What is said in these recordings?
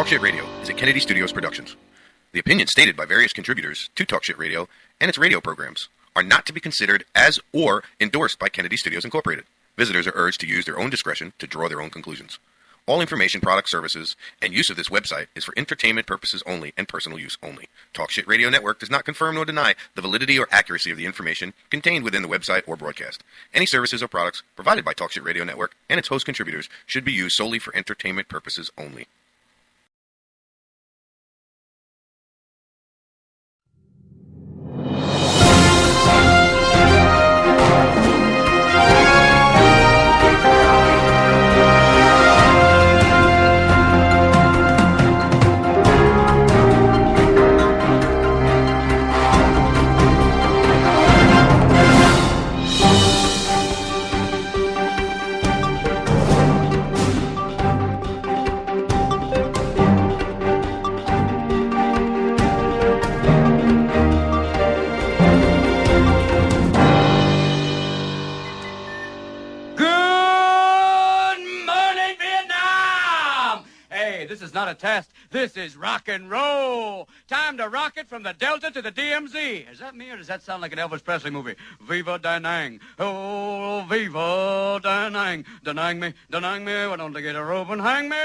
Talk Shit Radio is a Kennedy Studios Productions. The opinions stated by various contributors to Talk Shit Radio and its radio programs are not to be considered as or endorsed by Kennedy Studios Incorporated. Visitors are urged to use their own discretion to draw their own conclusions. All information, products, services, and use of this website is for entertainment purposes only and personal use only. Talk Shit Radio Network does not confirm nor deny the validity or accuracy of the information contained within the website or broadcast. Any services or products provided by Talk Shit Radio Network and its host contributors should be used solely for entertainment purposes only. Test. This is rock and roll. Time to rock it from the Delta to the DMZ. Is that me or does that sound like an Elvis Presley movie? Viva Danang. Oh, Viva Danang. Danang me. Why don't they get a rope and hang me?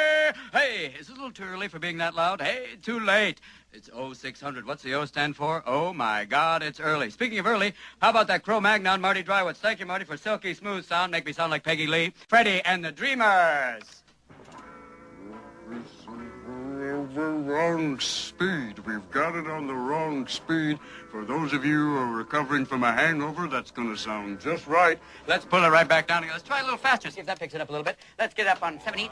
Hey, is it a little too early for being that loud? Hey, too late. It's 0600. What's the O stand for? Oh, my God, it's early. Speaking of early, how about that Cro-Magnon, Marty Drywitz? Thank you, Marty, for silky smooth sound. Make me sound like Peggy Lee. Freddie and the Dreamers. Wrong speed. We've got it on the wrong speed. For those of you who are recovering from a hangover, that's going to sound just right. Let's pull it right back down again. Let's try a little faster, see if that picks it up a little bit. Let's get up on 17.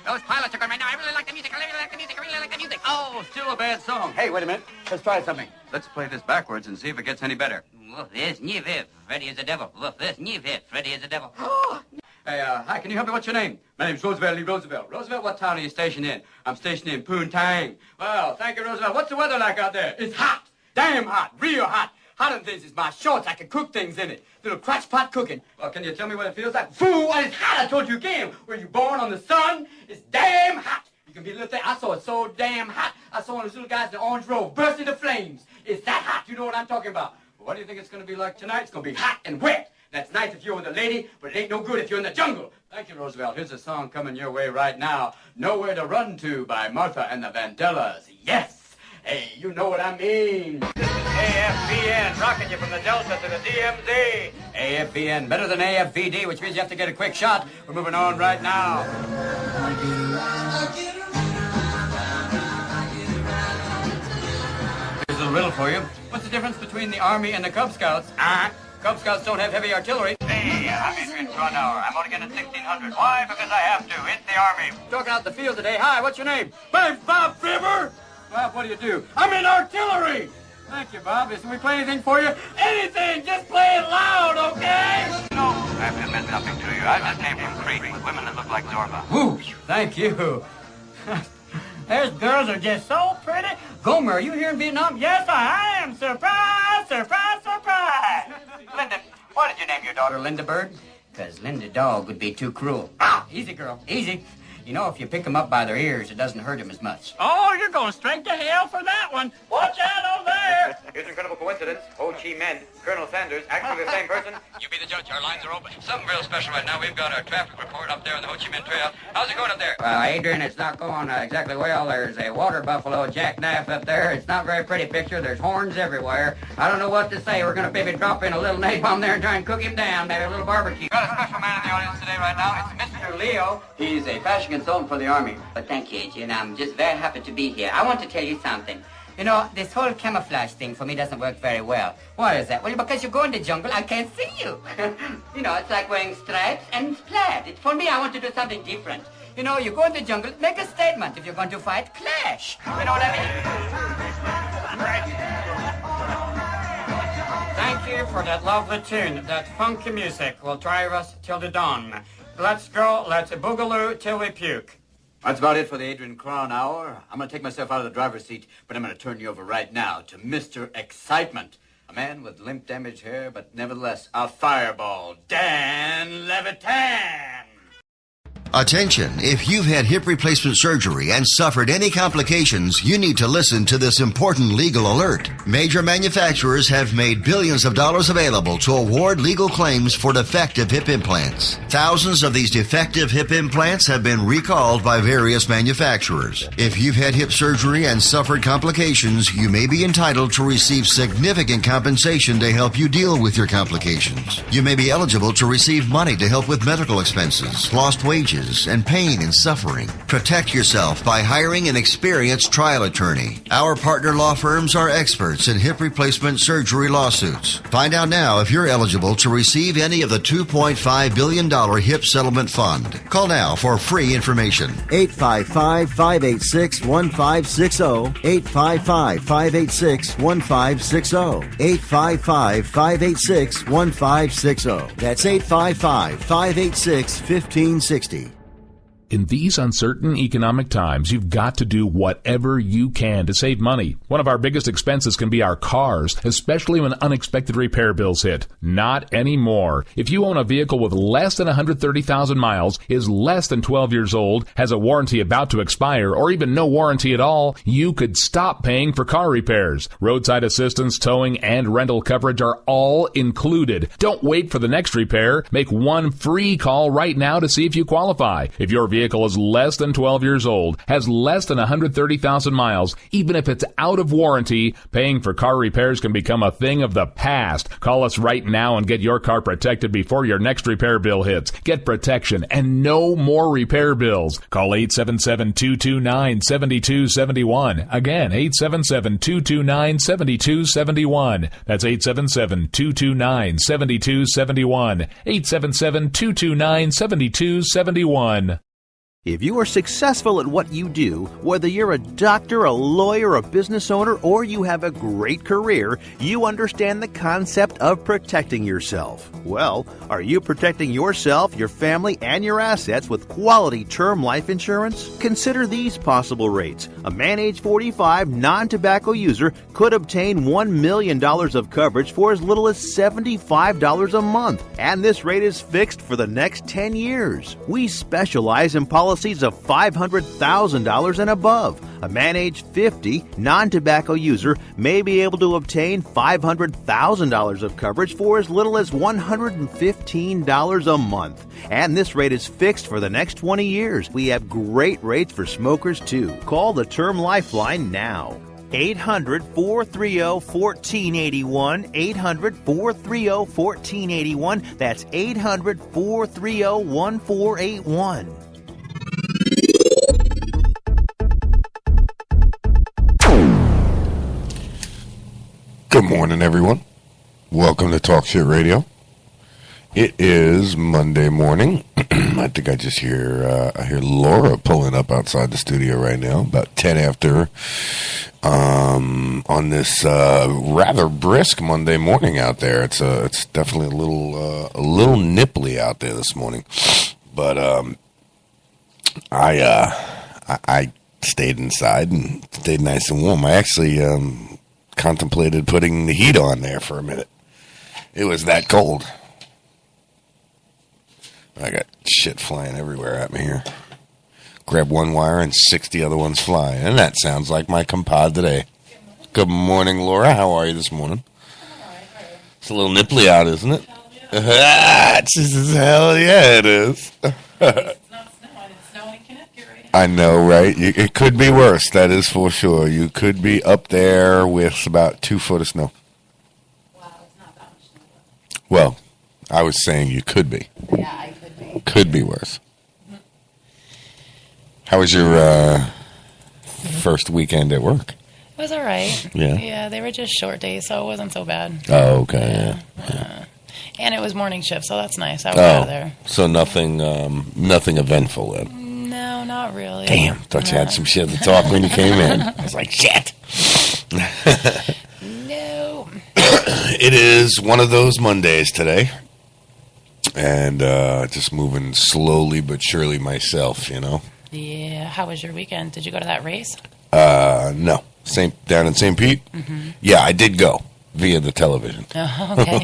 Those pilots are going right now. I really like the music. Oh, still a bad song. Hey, wait a minute. Let's try something. Let's play this backwards and see if it gets any better. Freddy is the devil. Freddy is the devil. Hey, hi, can you help me? What's your name? My name's Roosevelt Lee Roosevelt. Roosevelt, what town are you stationed in? I'm stationed in Poontang. Well, thank you, Roosevelt. What's the weather like out there? It's hot. Damn hot. Real hot. Hotter than this is my shorts. I can cook things in it. Little crotch pot cooking. Well, can you tell me what it feels like? Fool, what is hot? I told you again. Were you born on the sun? It's damn hot. You can be a little thing. I saw it so damn hot. I saw one of those little guys in the orange robe burst into flames. It's that hot. You know what I'm talking about. Well, what do you think it's going to be like tonight? It's going to be hot and wet. That's nice if you're with a lady, but it ain't no good if you're in the jungle. Thank you, Roosevelt. Here's a song coming your way right now. Nowhere to Run To by Martha and the Vandellas. Yes! Hey, you know what I mean. This is AFBN, rocking you from the Delta to the DMZ. AFBN, better than AFVD, which means you have to get a quick shot. We're moving on right now. Here's a little riddle for you. What's the difference between the Army and the Cub Scouts? Cub Scouts don't have heavy artillery. Hey, I'm Adrian Cronauer. I'm only getting 1,600. Why? Because I have to. It's the Army. Talking out the field today. Hi, what's your name? My name's Bob Fibber. Bob, what do? I'm in artillery. Thank you, Bob. Can we play anything for you? Anything! Just play it loud, okay? No. I have to admit something to you. I just came from Crete with women that look like Zorba. Woo! Thank you. Those girls are just so pretty. Gomer, are you here in Vietnam? Yes, I am. Surprise, surprise, surprise. Linda, why did you name your daughter Linda Bird? Because Linda Dog would be too cruel. Ah, easy, girl, easy. You know, if you pick them up by their ears, it doesn't hurt them as much. Oh, you're going straight to hell for that one. Watch out over there. Here's an incredible coincidence. Ho Chi Minh, Colonel Sanders, actually the same person. You be the judge. Our lines are open. Something real special right now. We've got our traffic report up there on the Ho Chi Minh Trail. How's it going up there? Adrian, it's not going exactly well. There's a water buffalo jackknife up there. It's not a very pretty picture. There's horns everywhere. I don't know what to say. We're going to maybe drop in a little napalm there and try and cook him down. Maybe a little barbecue. Got a special man in the audience today right now. It's Mr. Leo. He's a fashion consultant for the Army. Well, thank you, Adrian. I'm just very happy to be here. I want to tell you something. You know, this whole camouflage thing for me doesn't work very well. Why is that? Well, because you go in the jungle, I can't see you. You know, it's like wearing stripes and plaid. For me, I want to do something different. You know, you go in the jungle, make a statement. If you're going to fight, clash. You know what I mean? Thank you for that lovely tune, that funky music will drive us till the dawn. Let's go, let's boogaloo till we puke. That's about it for the Adrian Crown Hour. I'm going to take myself out of the driver's seat, but I'm going to turn you over right now to Mr. Excitement. A man with limp damaged hair, but nevertheless a fireball. Dan Levitan! Attention, if you've had hip replacement surgery and suffered any complications, you need to listen to this important legal alert. Major manufacturers have made billions of dollars available to award legal claims for defective hip implants. Thousands of these defective hip implants have been recalled by various manufacturers. If you've had hip surgery and suffered complications, you may be entitled to receive significant compensation to help you deal with your complications. You may be eligible to receive money to help with medical expenses, lost wages, and pain and suffering. Protect yourself by hiring an experienced trial attorney. Our partner law firms are experts in hip replacement surgery lawsuits. Find out now if you're eligible to receive any of the $2.5 billion HIP settlement fund. Call now for free information. 855-586-1560. 855-586-1560. 855-586-1560. That's 855-586-1560. In these uncertain economic times, you've got to do whatever you can to save money. One of our biggest expenses can be our cars, especially when unexpected repair bills hit. Not anymore. If you own a vehicle with less than 130,000 miles, is less than 12 years old, has a warranty about to expire, or even no warranty at all, you could stop paying for car repairs. Roadside assistance, towing, and rental coverage are all included. Don't wait for the next repair. Make one free call right now to see if you qualify. If your vehicle is less than 12 years old, has less than 130,000 miles, even if it's out of warranty, paying for car repairs can become a thing of the past. Call us right now and get your car protected before your next repair bill hits. Get protection and no more repair bills. Call 877-229-7271. Again, 877-229-7271. That's 877-229-7271. 877-229-7271. If you are successful at what you do, whether you're a doctor, a lawyer, a business owner, or you have a great career, you understand the concept of protecting yourself. Well, are you protecting yourself, your family, and your assets with quality term life insurance? Consider these possible rates. A man age 45 non-tobacco user could obtain $1 million of coverage for as little as $75 a month, and this rate is fixed for the next 10 years. We specialize in policies of $500,000 and above. A man age 50 non-tobacco user may be able to obtain $500,000 of coverage for as little as $115 a month. And this rate is fixed for the next 20 years. We have great rates for smokers too. Call the Term Lifeline now. 800-430-1481. 800-430-1481. That's 800-430-1481. Good morning, everyone. Welcome to Talk Shit Radio. It is Monday morning. I think I just hear Laura pulling up outside the studio right now, about 10 after, on this rather brisk Monday morning out there. It's definitely a little nipply out there this morning, but I stayed inside and stayed nice and warm. I actually contemplated putting the heat on there for a minute. It was that cold. I got shit flying everywhere at me here. Grab one wire and 60 other ones fly. And that sounds like my compadre today. Good morning, Laura. How are you this morning? It's a little nipply out, isn't it? Hell yeah, it is. It's not snowing. It's snowing in Connecticut right now. I know, right? It could be worse, that is for sure. You could be up there with about 2 foot of snow. Wow, it's not that much snow. Well, I was saying you could be. Yeah, I could be. Could be worse. Mm-hmm. How was your first weekend at work? It was all right. Yeah? Yeah, they were just short days, so it wasn't so bad. Oh, okay, yeah. And it was morning shift, so that's nice. I was out of there. So nothing eventful then? No, not really. Damn, thought you had some shit to talk when you came in. I was like, shit. No. It is one of those Mondays today. And just moving slowly but surely myself, you know. Yeah. How was your weekend? Did you go to that race? No. Down in St. Pete? Mm-hmm. Yeah, I did go via the television. Oh, okay.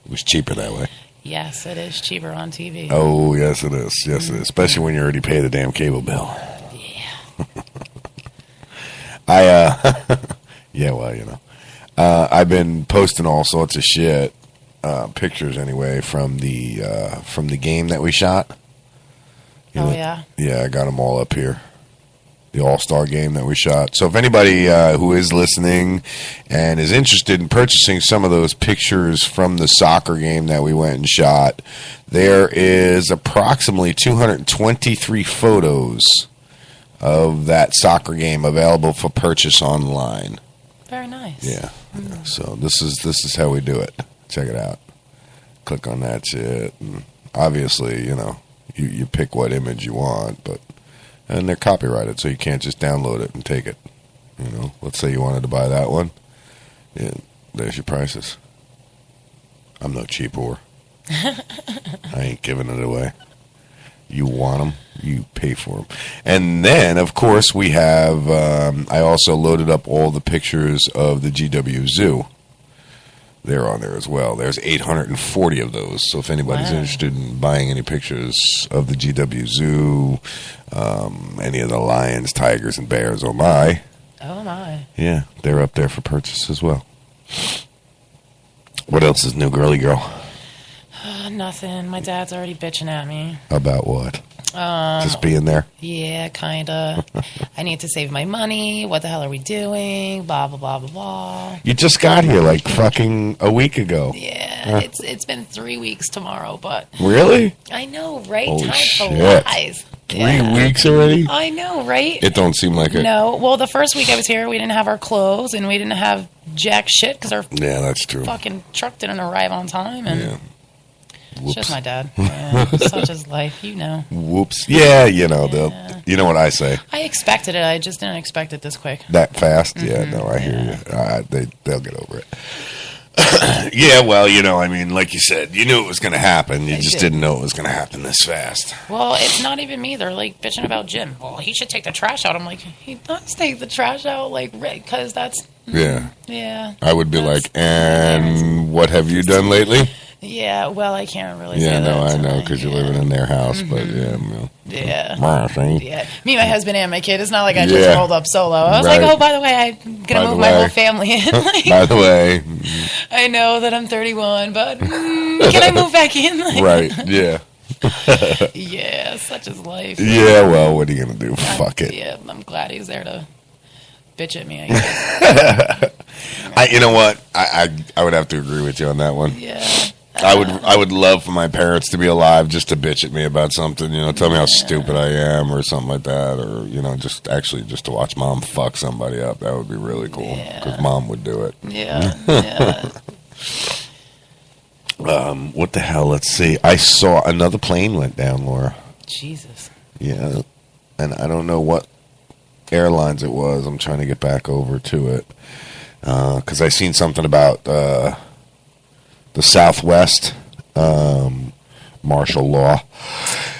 It was cheaper that way. Yes, it is cheaper on TV. Oh, yes, it is. Yes, it is. Especially when you already pay the damn cable bill. Yeah. Yeah, well, you know. I've been posting all sorts of shit, pictures anyway, from the game that we shot. You know, yeah? Yeah, I got them all up here. The All-Star game that we shot. So if anybody who is listening and is interested in purchasing some of those pictures from the soccer game that we went and shot, there is approximately 223 photos of that soccer game available for purchase online. Very nice. Yeah. Yeah. So this is how we do it. Check it out. Click on that shit. And obviously, you know, you pick what image you want, and they're copyrighted, so you can't just download it and take it. You know, let's say you wanted to buy that one. Yeah, there's your prices. I'm no cheap whore. I ain't giving it away. You want them, you pay for them. And then, of course, we have, I also loaded up all the pictures of the GW Zoo. They're on there as well. There's 840 of those. So if anybody's interested in buying any pictures of the GW Zoo, any of the lions, tigers, and bears, oh my. Oh my. Yeah, they're up there for purchase as well. What else is new, girly girl? Nothing. My dad's already bitching at me. About what? Just being there? Yeah, kind of. I need to save my money. What the hell are we doing? Blah, blah, blah, blah, blah. You just got here like fucking a week ago. Yeah, it's been 3 weeks tomorrow, but... Really? I know, right? Holy Time shit. flies. 3 weeks already? I know, right? It don't seem like it. No. Well, the first week I was here, we didn't have our clothes, and we didn't have jack shit, because our yeah, that's true. fucking truck didn't arrive on time, and... Yeah. It's just my dad. Yeah, such is life, you know. Whoops. Yeah, you know, you know what I say. I expected it. I just didn't expect it this quick. That fast? Mm-hmm. Yeah, no, I hear you. They'll get over it. Yeah, well, you know, I mean, like you said, you knew it was going to happen. You just didn't know it was going to happen this fast. Well, it's not even me. They're, like, bitching about Jim. Well, he should take the trash out. I'm like, he does take the trash out, like, because that's... Yeah. Yeah. I would be like, and what have you done lately? Yeah, well, I can't really say yeah, no, that. I know, because you're living in their house, but yeah. Yeah. Yeah. Me, my husband, and my kid. It's not like I just rolled up solo. I was like, oh, by the way, I'm going to move my whole family in. Like, by the way. I know that I'm 31, but can I move back in? Like, right, yeah. Yeah, such is life. Yeah, well, what are you going to do? Fuck it. Yeah, I'm glad he's there to bitch at me, I guess. You know what? I would have to agree with you on that one. Yeah. I would love for my parents to be alive just to bitch at me about something, you know, tell me how stupid I am or something like that, or, you know, just to watch mom fuck somebody up. That would be really cool, because mom would do it. Yeah. What the hell? Let's see. I saw another plane went down, Laura. Jesus. Yeah, and I don't know what airlines it was. I'm trying to get back over to it, because I seen something about... the Southwest, martial law.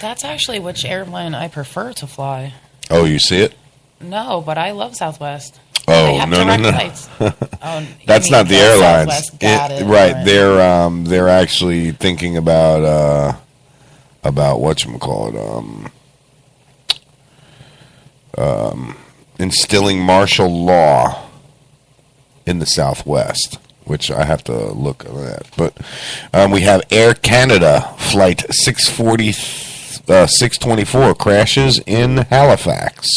That's actually which airline I prefer to fly. Oh, you see it? No, but I love Southwest. Oh, no. That's not the airlines. Got it. Right. They're actually thinking about whatchamacallit, instilling martial law in the Southwest, which I have to look at that. But we have Air Canada Flight 624 crashes in Halifax.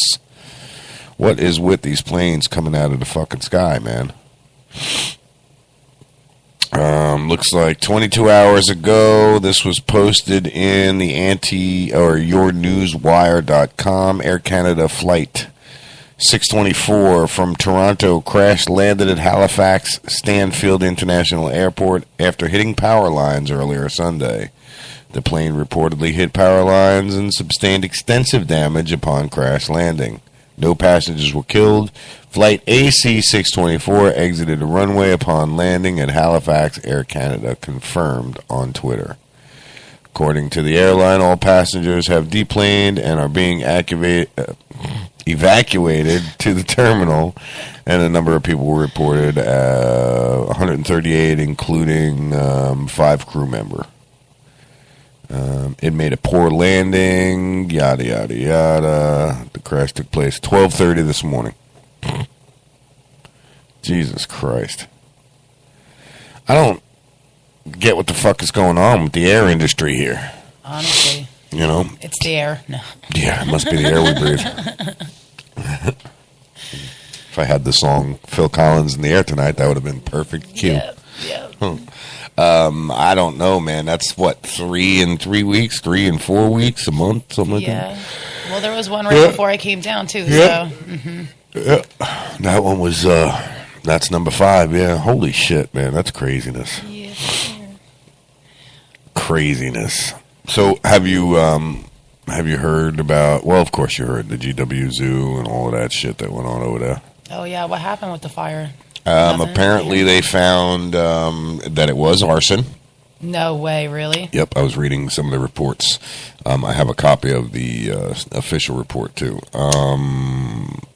What is with these planes coming out of the fucking sky, man? Looks like 22 hours ago, this was posted in the yournewswire.com. Air Canada Flight 624 from Toronto crash landed at Halifax Stanfield International Airport after hitting power lines earlier Sunday. The plane reportedly hit power lines and sustained extensive damage upon crash landing. No passengers were killed. Flight AC-624 exited the runway upon landing at Halifax, Air Canada confirmed on Twitter. According to the airline, all passengers have deplaned and are being evacuated to the terminal, and a number of people were reported, 138, including 5 crew members. It made a poor landing, yada, yada, yada. The crash took place 12:30 this morning. Jesus Christ. I don't get what the fuck is going on with the air industry here. Honestly. You know? It's the air. No. Yeah, it must be the air we breathe. If I had the song Phil Collins in the air tonight, that would have been perfect cue. Yeah. I don't know, man. That's what, 3 and 3 weeks, 3 and 4 weeks, a month, something like that. Yeah. Well, there was one right before I came down too. Yeah. So. Mm-hmm. Yeah. That one was. That's number 5. Yeah. Holy shit, man. That's craziness. Yeah. Craziness. So, have you heard about? Well, of course you heard the GW Zoo and all of that shit that went on over there. Oh yeah. What happened with the fire? Apparently, they found that it was arson. No way, really? Yep, I was reading some of the reports. I have a copy of the official report, too.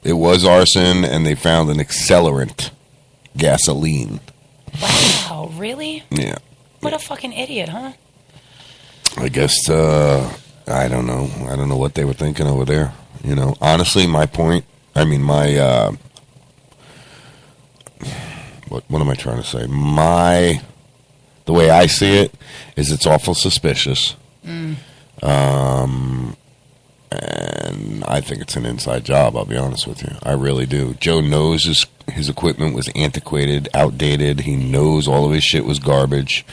It was arson, and they found an accelerant, gasoline. Wow, really? Yeah. What a fucking idiot, huh? I guess, I don't know. I don't know what they were thinking over there. You know, honestly, my what am I trying to say? The way I see it is it's awful suspicious. And I think it's an inside job, I'll be honest with you. I really do. Joe knows his equipment was antiquated, outdated. He knows all of his shit was garbage.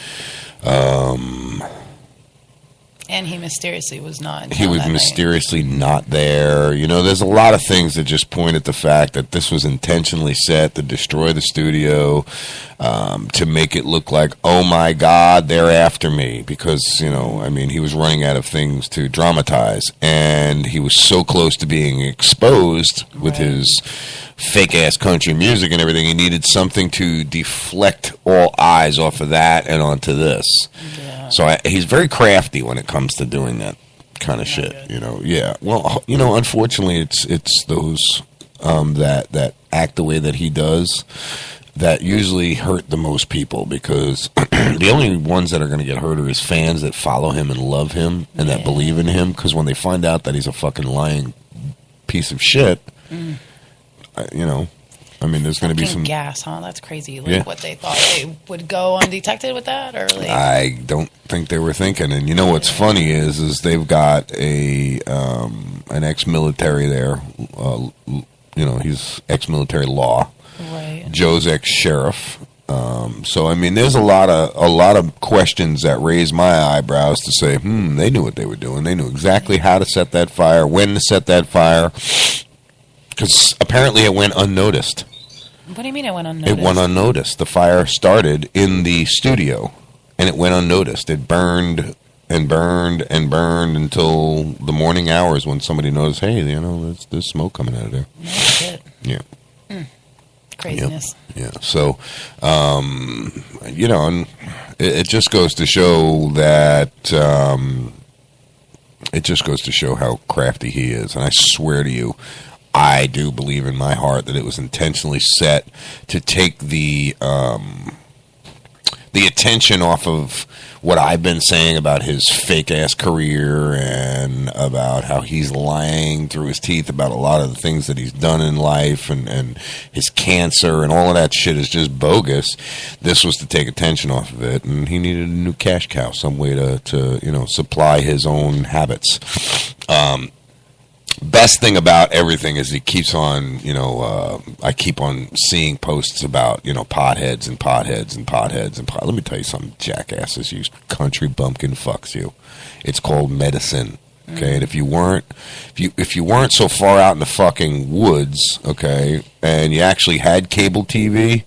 And he mysteriously was not. He was mysteriously not there. You know, there's a lot of things that just point at the fact that this was intentionally set to destroy the studio, to make it look like, oh my God, they're after me. Because, you know, I mean, he was running out of things to dramatize. And he was so close to being exposed with his fake-ass country music and everything. He needed something to deflect all eyes off of that and onto this. Yeah. So he's very crafty when it comes to doing that kind of shit, you know. Yeah. Well, you know, unfortunately, it's those that act the way that he does that usually hurt the most people, because the only ones that are going to get hurt are his fans that follow him and love him and that believe in him. Because when they find out that he's a fucking lying piece of shit, you know. I mean, there's going to be some gas, huh? That's crazy. Like what they thought they would go undetected with that, or like I don't think they were thinking. And you know what's funny is they've got an ex-military there. You know, he's ex-military law. Right. Joe's ex-sheriff. So I mean, there's a lot of questions that raise my eyebrows to say, they knew what they were doing. They knew exactly how to set that fire, when to set that fire, because apparently it went unnoticed. What do you mean it went unnoticed? It went unnoticed. The fire started in the studio, and it went unnoticed. It burned and burned and burned until the morning hours when somebody noticed, hey, you know, there's smoke coming out of there. No shit. Yeah. Craziness. Yep. Yeah. So, you know, and it just goes to show that it just goes to show how crafty he is. And I swear to you, I do believe in my heart that it was intentionally set to take the attention off of what I've been saying about his fake-ass career and about how he's lying through his teeth about a lot of the things that he's done in life and his cancer and all of that shit is just bogus. This was to take attention off of it, and he needed a new cash cow, some way to you know, supply his own habits. Best thing about everything is he keeps on, you know, I keep on seeing posts about, you know, potheads and potheads and potheads and Let me tell you something, jackasses, you country bumpkin fucks you. It's called medicine, okay? And if you weren't so far out in the fucking woods, okay, and you actually had cable TV,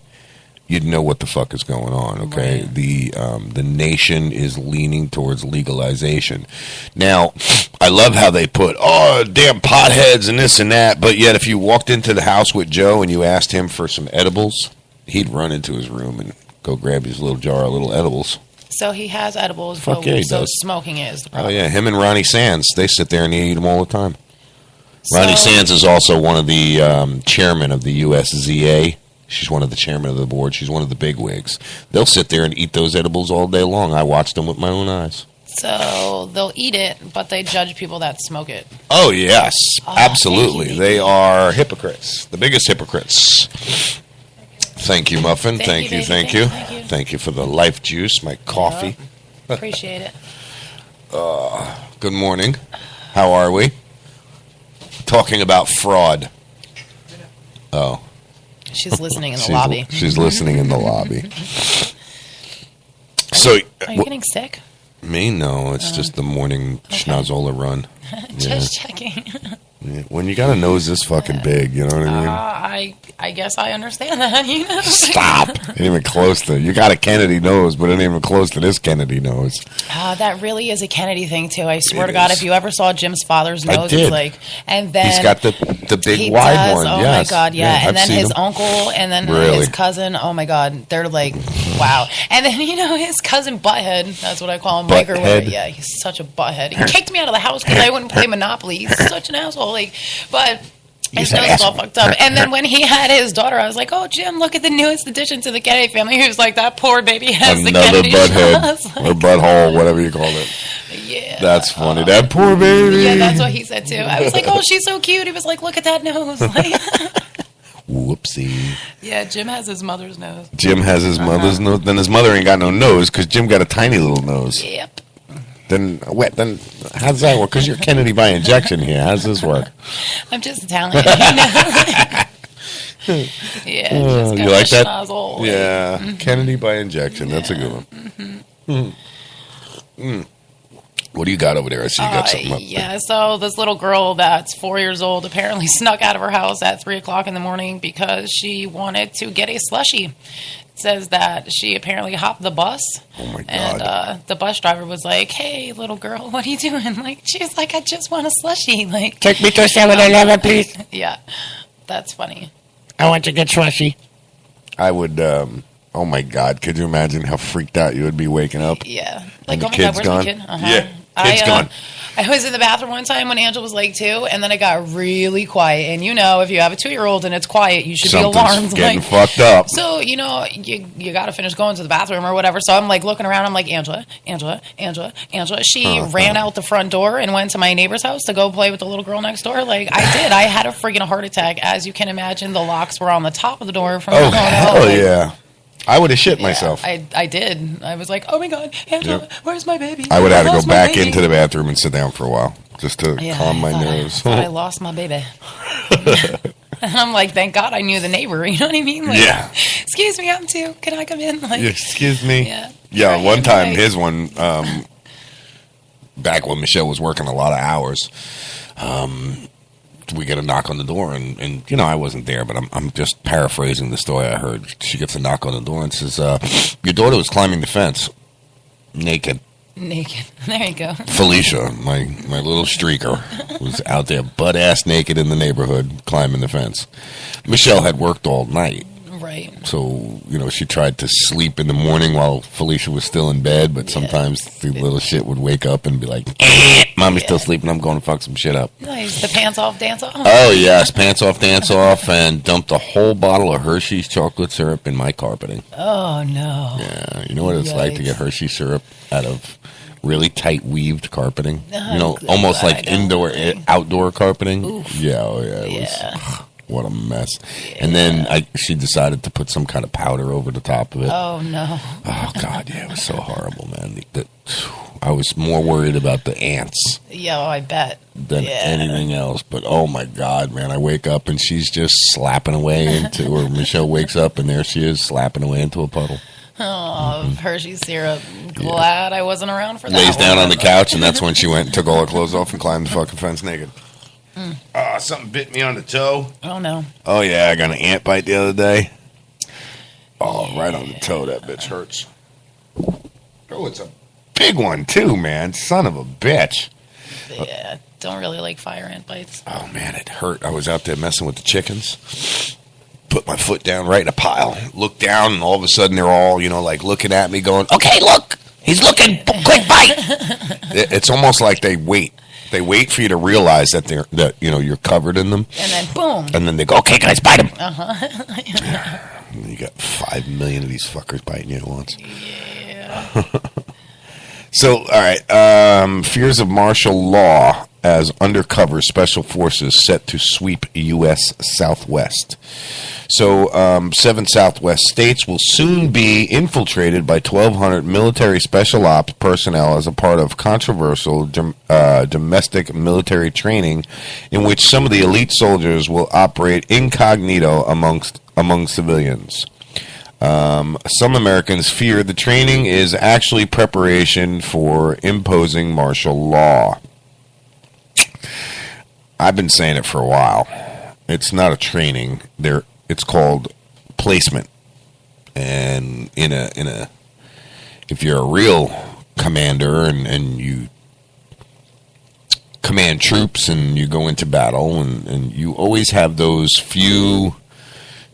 you'd know what the fuck is going on, okay? Right. The nation is leaning towards legalization. Now, I love how they put, damn potheads and this and that, but yet if you walked into the house with Joe and you asked him for some edibles, he'd run into his room and go grab his little jar of little edibles. So he has edibles, fuck yeah, he does. Smoking is the problem. Oh yeah, him and Ronnie Sands, they sit there and they eat them all the time. Ronnie Sands is also one of the chairman of the USZA. She's one of the chairman of the board. She's one of the big wigs. They'll sit there and eat those edibles all day long. I watched them with my own eyes. So they'll eat it, but they judge people that smoke it. Oh, yes. Oh, Absolutely. thank you. They are hypocrites. The biggest hypocrites. Thank you, Muffin. Thank you. Thank you for the life juice, my coffee. Appreciate it. Good morning. How are we? Talking about fraud. Oh. She's listening in the lobby. She's listening in the lobby. So, Are you getting sick? Me? No, it's just the morning schnozola run. Just checking. Yeah. When you got a nose this fucking big, you know what I mean? I guess I understand that. You know? Stop. Ain't even close to. You got a Kennedy nose, but it ain't even close to this Kennedy nose. That really is a Kennedy thing too. I swear to God, if you ever saw Jim's father's nose, did. it's like, and then He's got the big he wide does. one. Oh Yes. my God, yeah. I've And then seen his him. uncle, and then Really? his cousin. Oh my God, they're like, wow. And then his cousin Butthead. That's what I call him, Mike or whatever. Butthead? Yeah, he's such a butthead. He kicked me out of the house because I wouldn't play Monopoly. He's such an asshole. Like, but. His nose is all fucked up. And then when he had his daughter, I was like, "Oh, Jim, look at the newest addition to the Kennedy family." He was like, "That poor baby has the Another Kennedy." butthead or butthole, whatever you call it. Yeah, That's funny. That poor baby. yeah, that's what he said too. I was like, "Oh, she's so cute." He was like, "Look at that nose." Like, Whoopsie. yeah, Jim has his mother's nose. Jim has his mother's nose. Then his mother ain't got no nose because Jim got a tiny little nose. Yep. Then how's that work? Because you're Kennedy by injection here. How's this work? I'm just Italian. Yeah, just You like that? schnozzle, like, Yeah, Kennedy by injection. That's a good one. What do you got over there? I see you got something up there. Yeah, so this little girl that's 4 years old apparently snuck out of her house at 3 o'clock in the morning because she wanted to get a slushie. It says that she apparently hopped the bus. Oh my God. And the bus driver was like, "Hey, little girl, what are you doing?" Like, she's like, "I just want a slushie." Like, Take me to 7-Eleven, please. yeah, that's funny. I want to get slushy. I would. Oh my God! Could you imagine how freaked out you would be waking up? Yeah. And Like, the oh my kid's God, where's gone? my kid? Uh-huh. Yeah, kid's gone. I was in the bathroom one time when Angela was like 2, and then it got really quiet. And if you have a 2-year-old and it's quiet, you should be alarmed. Something's getting Like, fucked up. so, you got to finish going to the bathroom or whatever. So I'm like looking around. I'm like, Angela. She ran out the front door and went to my neighbor's house to go play with the little girl next door. Like, I did. I had a freaking heart attack. As you can imagine, the locks were on the top of the door from Oh the hell yeah! I would have shit Yeah, myself. I did. I was like, oh my God, Angela, Yep. where's my baby? I would have had to lost go my back baby." into the bathroom and sit down for a while just to calm my nerves. Thought I lost my baby. And I'm like, thank God I knew the neighbor. You know what I mean? Like, Yeah. Excuse me, I'm 2. Can I come in? Like, Excuse me. Yeah. Yeah. Right, One time, right. his one. Back when Michelle was working a lot of hours, we get a knock on the door, and I wasn't there, but I'm just paraphrasing the story I heard. She gets a knock on the door and says, "Your daughter was climbing the fence, naked." Naked. There you go. Felicia, my little streaker, was out there butt ass naked in the neighborhood climbing the fence. Michelle had worked all night. Right. So, she tried to sleep in the morning while Felicia was still in bed, but sometimes the little shit would wake up and be like, Mommy's still sleeping, I'm going to fuck some shit up. Nice. The pants off, dance off. Oh, yes, pants off, dance off, and dumped a whole bottle of Hershey's chocolate syrup in my carpeting. Oh, no. Yeah, you know what it's like to get Hershey syrup out of really tight weaved carpeting? Oh, almost God, like outdoor carpeting. Oof. Yeah, it was... What a mess. Yeah. And then she decided to put some kind of powder over the top of it. Oh, no. Oh, God, yeah, it was so horrible, man. I was more worried about the ants. Yeah, I bet. Than anything else. But, oh, my God, man, I wake up and she's just slapping away or Michelle wakes up and there she is slapping away into a puddle. Oh, Hershey syrup. Glad I wasn't around for that. Lays down on the couch, and that's when she went and took all her clothes off and climbed the fucking fence naked. Something bit me on the toe. Oh, no. Oh, yeah, I got an ant bite the other day. Oh, right on the toe. That bitch hurts. Oh, it's a big one, too, man. Son of a bitch. Yeah, don't really like fire ant bites. Oh, man, it hurt. I was out there messing with the chickens. Put my foot down right in a pile. Looked down, and all of a sudden they're all, looking at me going, okay, look. He's looking. Quick bite. It's almost like they wait. They wait for you to realize that you're covered in them. And then boom. And then they go, okay, guys, bite him. Uh-huh. And you got 5 million of these fuckers biting you at once. Yeah. So, all right. Fears of martial law as undercover special forces set to sweep U.S. Southwest. So, 7 Southwest states will soon be infiltrated by 1,200 military special ops personnel as a part of controversial domestic military training in which some of the elite soldiers will operate incognito among civilians. Some Americans fear the training is actually preparation for imposing martial law. I've been saying it for a while. It's not a training. It's called placement. And if you're a real commander and you command troops and you go into battle and you always have those few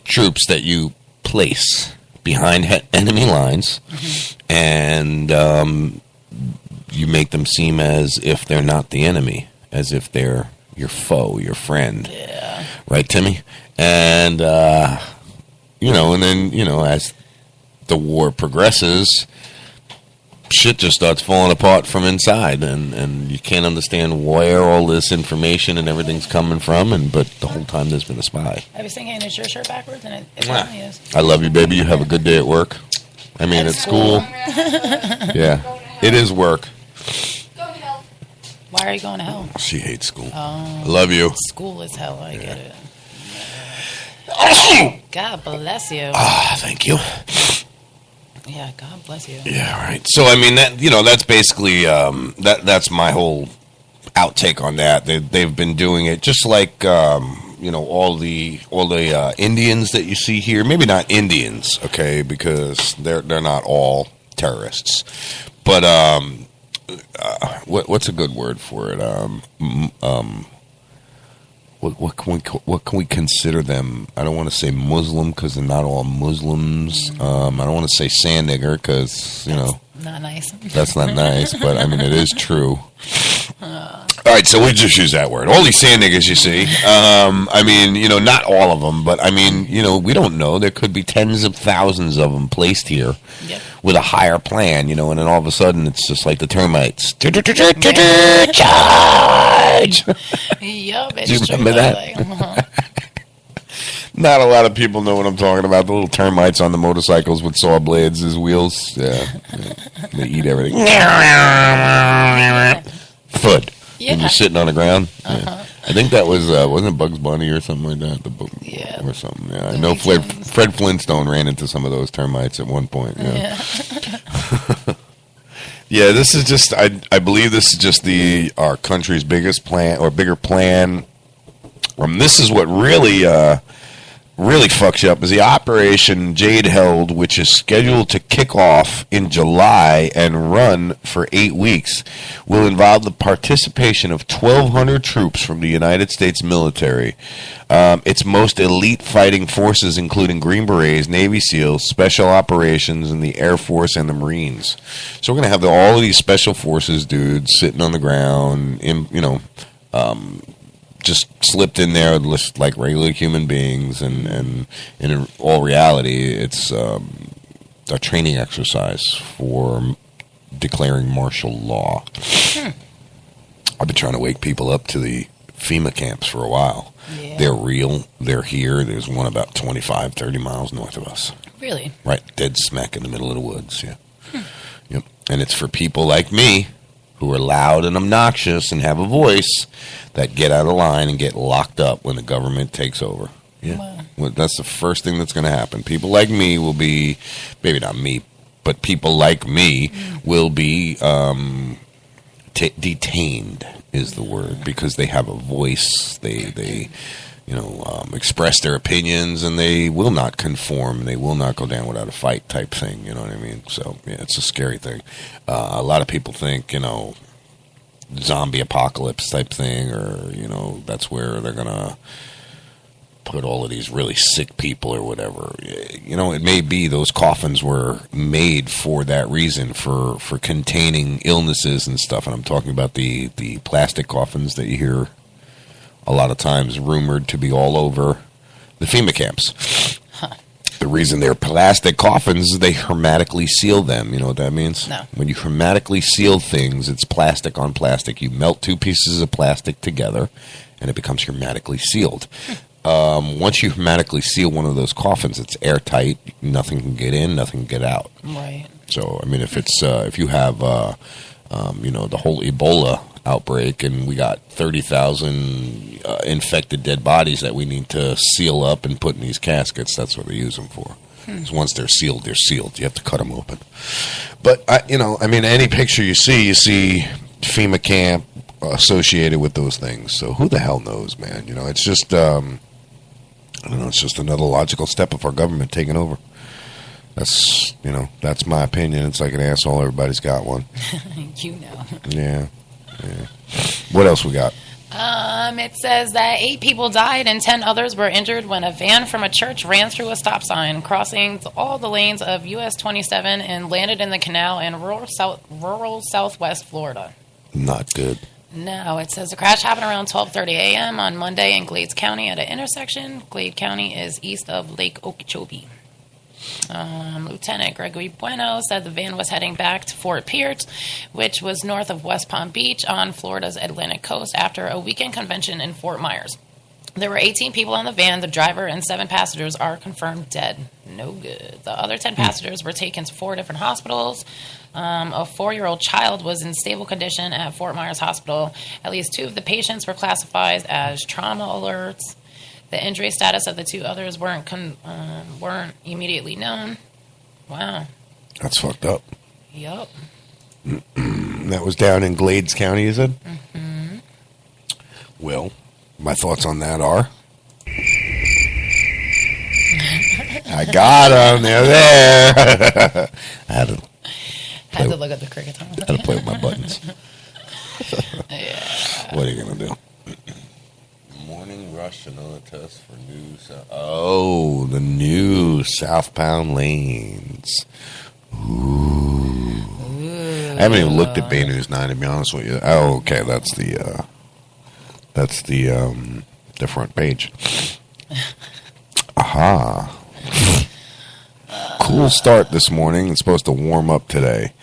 troops that you place behind enemy lines, and you make them seem as if they're not the enemy, as if they're your foe, your friend. Yeah. Right, Timmy? And, and then, as the war progresses, shit just starts falling apart from inside, and you can't understand where all this information and everything's coming from, but the whole time there's been a spy. I was thinking, is your shirt backwards? And it certainly is. I love you, baby. You have a good day at work. I mean, at school. Yeah, it is work. Why are you going to hell? She hates school. I love you. School is hell. I get it. God bless you. Thank you. Yeah, God bless you. Yeah, right. So I mean that's basically that's my whole outtake on that. They've been doing it just like all the Indians that you see here. Maybe not Indians, okay, because they're not all terrorists. But what's a good word for it? What can we consider them? I don't want to say Muslim because they're not all Muslims. I don't want to say sand nigger because not nice. That's not nice, but I mean it is true. All right, so we just use that word. All these sand niggas you see. I mean, not all of them, but I mean, we don't know. There could be tens of thousands of them placed here with a higher plan, and then all of a sudden it's just like the termites. Charge! Yup, Do you remember that? Not a lot of people know what I'm talking about. The little termites on the motorcycles with saw blades as wheels. Yeah. They eat everything. Foot. Yeah. When you're sitting on the ground. Yeah. I think that was, wasn't it Bugs Bunny or something like that? Yeah. Or something. Yeah. I know Fred Flintstone ran into some of those termites at one point. Yeah. Yeah, this is just, I believe this is just our country's biggest plan, or bigger plan. This is what really fucks you up, is the Operation Jade Held, which is scheduled to kick off in July and run for 8 weeks, will involve the participation of 1,200 troops from the United States military. Its most elite fighting forces, including Green Berets, Navy SEALs, Special Operations, and the Air Force and the Marines. So we're going to have all of these special forces dudes sitting on the ground, just slipped in there like regular human beings, and in all reality, it's a training exercise for declaring martial law. I've been trying to wake people up to the FEMA camps for a while. Yeah. They're real. They're here. There's one about 25, 30 miles north of us. Really? Right, dead smack in the middle of the woods, yeah. Yep. And it's for people like me, who are loud and obnoxious and have a voice, that get out of line and get locked up when the government takes over. Yeah. Wow. Well, that's the first thing that's going to happen. People like me will be, maybe not me, but people like me will be detained is the word, because they have a voice. They express their opinions, and they will not conform. They will not go down without a fight type thing. You know what I mean? So, yeah, it's a scary thing. A lot of people think, zombie apocalypse type thing, or, that's where they're going to put all of these really sick people or whatever. It may be those coffins were made for that reason, for containing illnesses and stuff. And I'm talking about the plastic coffins that you hear a lot of times rumored to be all over the FEMA camps. The reason they're plastic coffins is they hermetically seal them. You know what that means? No. When you hermetically seal things, it's plastic on plastic. You melt two pieces of plastic together, and it becomes hermetically sealed. Once you hermetically seal one of those coffins, it's airtight. Nothing can get in, nothing can get out. Right. So, I mean, if it's if you have, the whole Ebola outbreak, and we got 30,000 infected dead bodies that we need to seal up and put in these caskets, that's what they use them for. Because once they're sealed, they're sealed. You have to cut them open. But, any picture you see FEMA camp associated with those things. So who the hell knows, man? It's just, it's just another logical step of our government taking over. That's my opinion. It's like an asshole. Everybody's got one. Yeah. What else we got? It says that 8 people died and 10 others were injured when a van from a church ran through a stop sign, crossing all the lanes of US 27 and landed in the canal in rural southwest Florida. Not good. No, it says the crash happened around 12:30 a.m. on Monday in Glades County at an intersection. Glade County is east of Lake Okeechobee. Lieutenant Gregory Bueno said the van was heading back to Fort Pierce, which was north of West Palm Beach on Florida's Atlantic coast, after a weekend convention in Fort Myers. There were 18 people in the van. The driver and 7 passengers are confirmed dead. No good. The other 10 passengers were taken to 4 different hospitals. A 4-year-old child was in stable condition at Fort Myers Hospital. At least 2 of the patients were classified as trauma alerts. The injury status of the 2 others weren't immediately known. Wow. That's fucked up. Yup. That was down in Glades County, you said? Mm-hmm. Well, my thoughts on that are... I got him. They're there. I had to look at the cricket time. I had to play with my buttons. Yeah. What are you going to do? Morning rush, another test for new... the new southbound lanes. Ooh. I haven't even looked at Bay News 9, to be honest with you. Oh, okay, that's the front page. Aha. Cool start this morning. It's supposed to warm up today.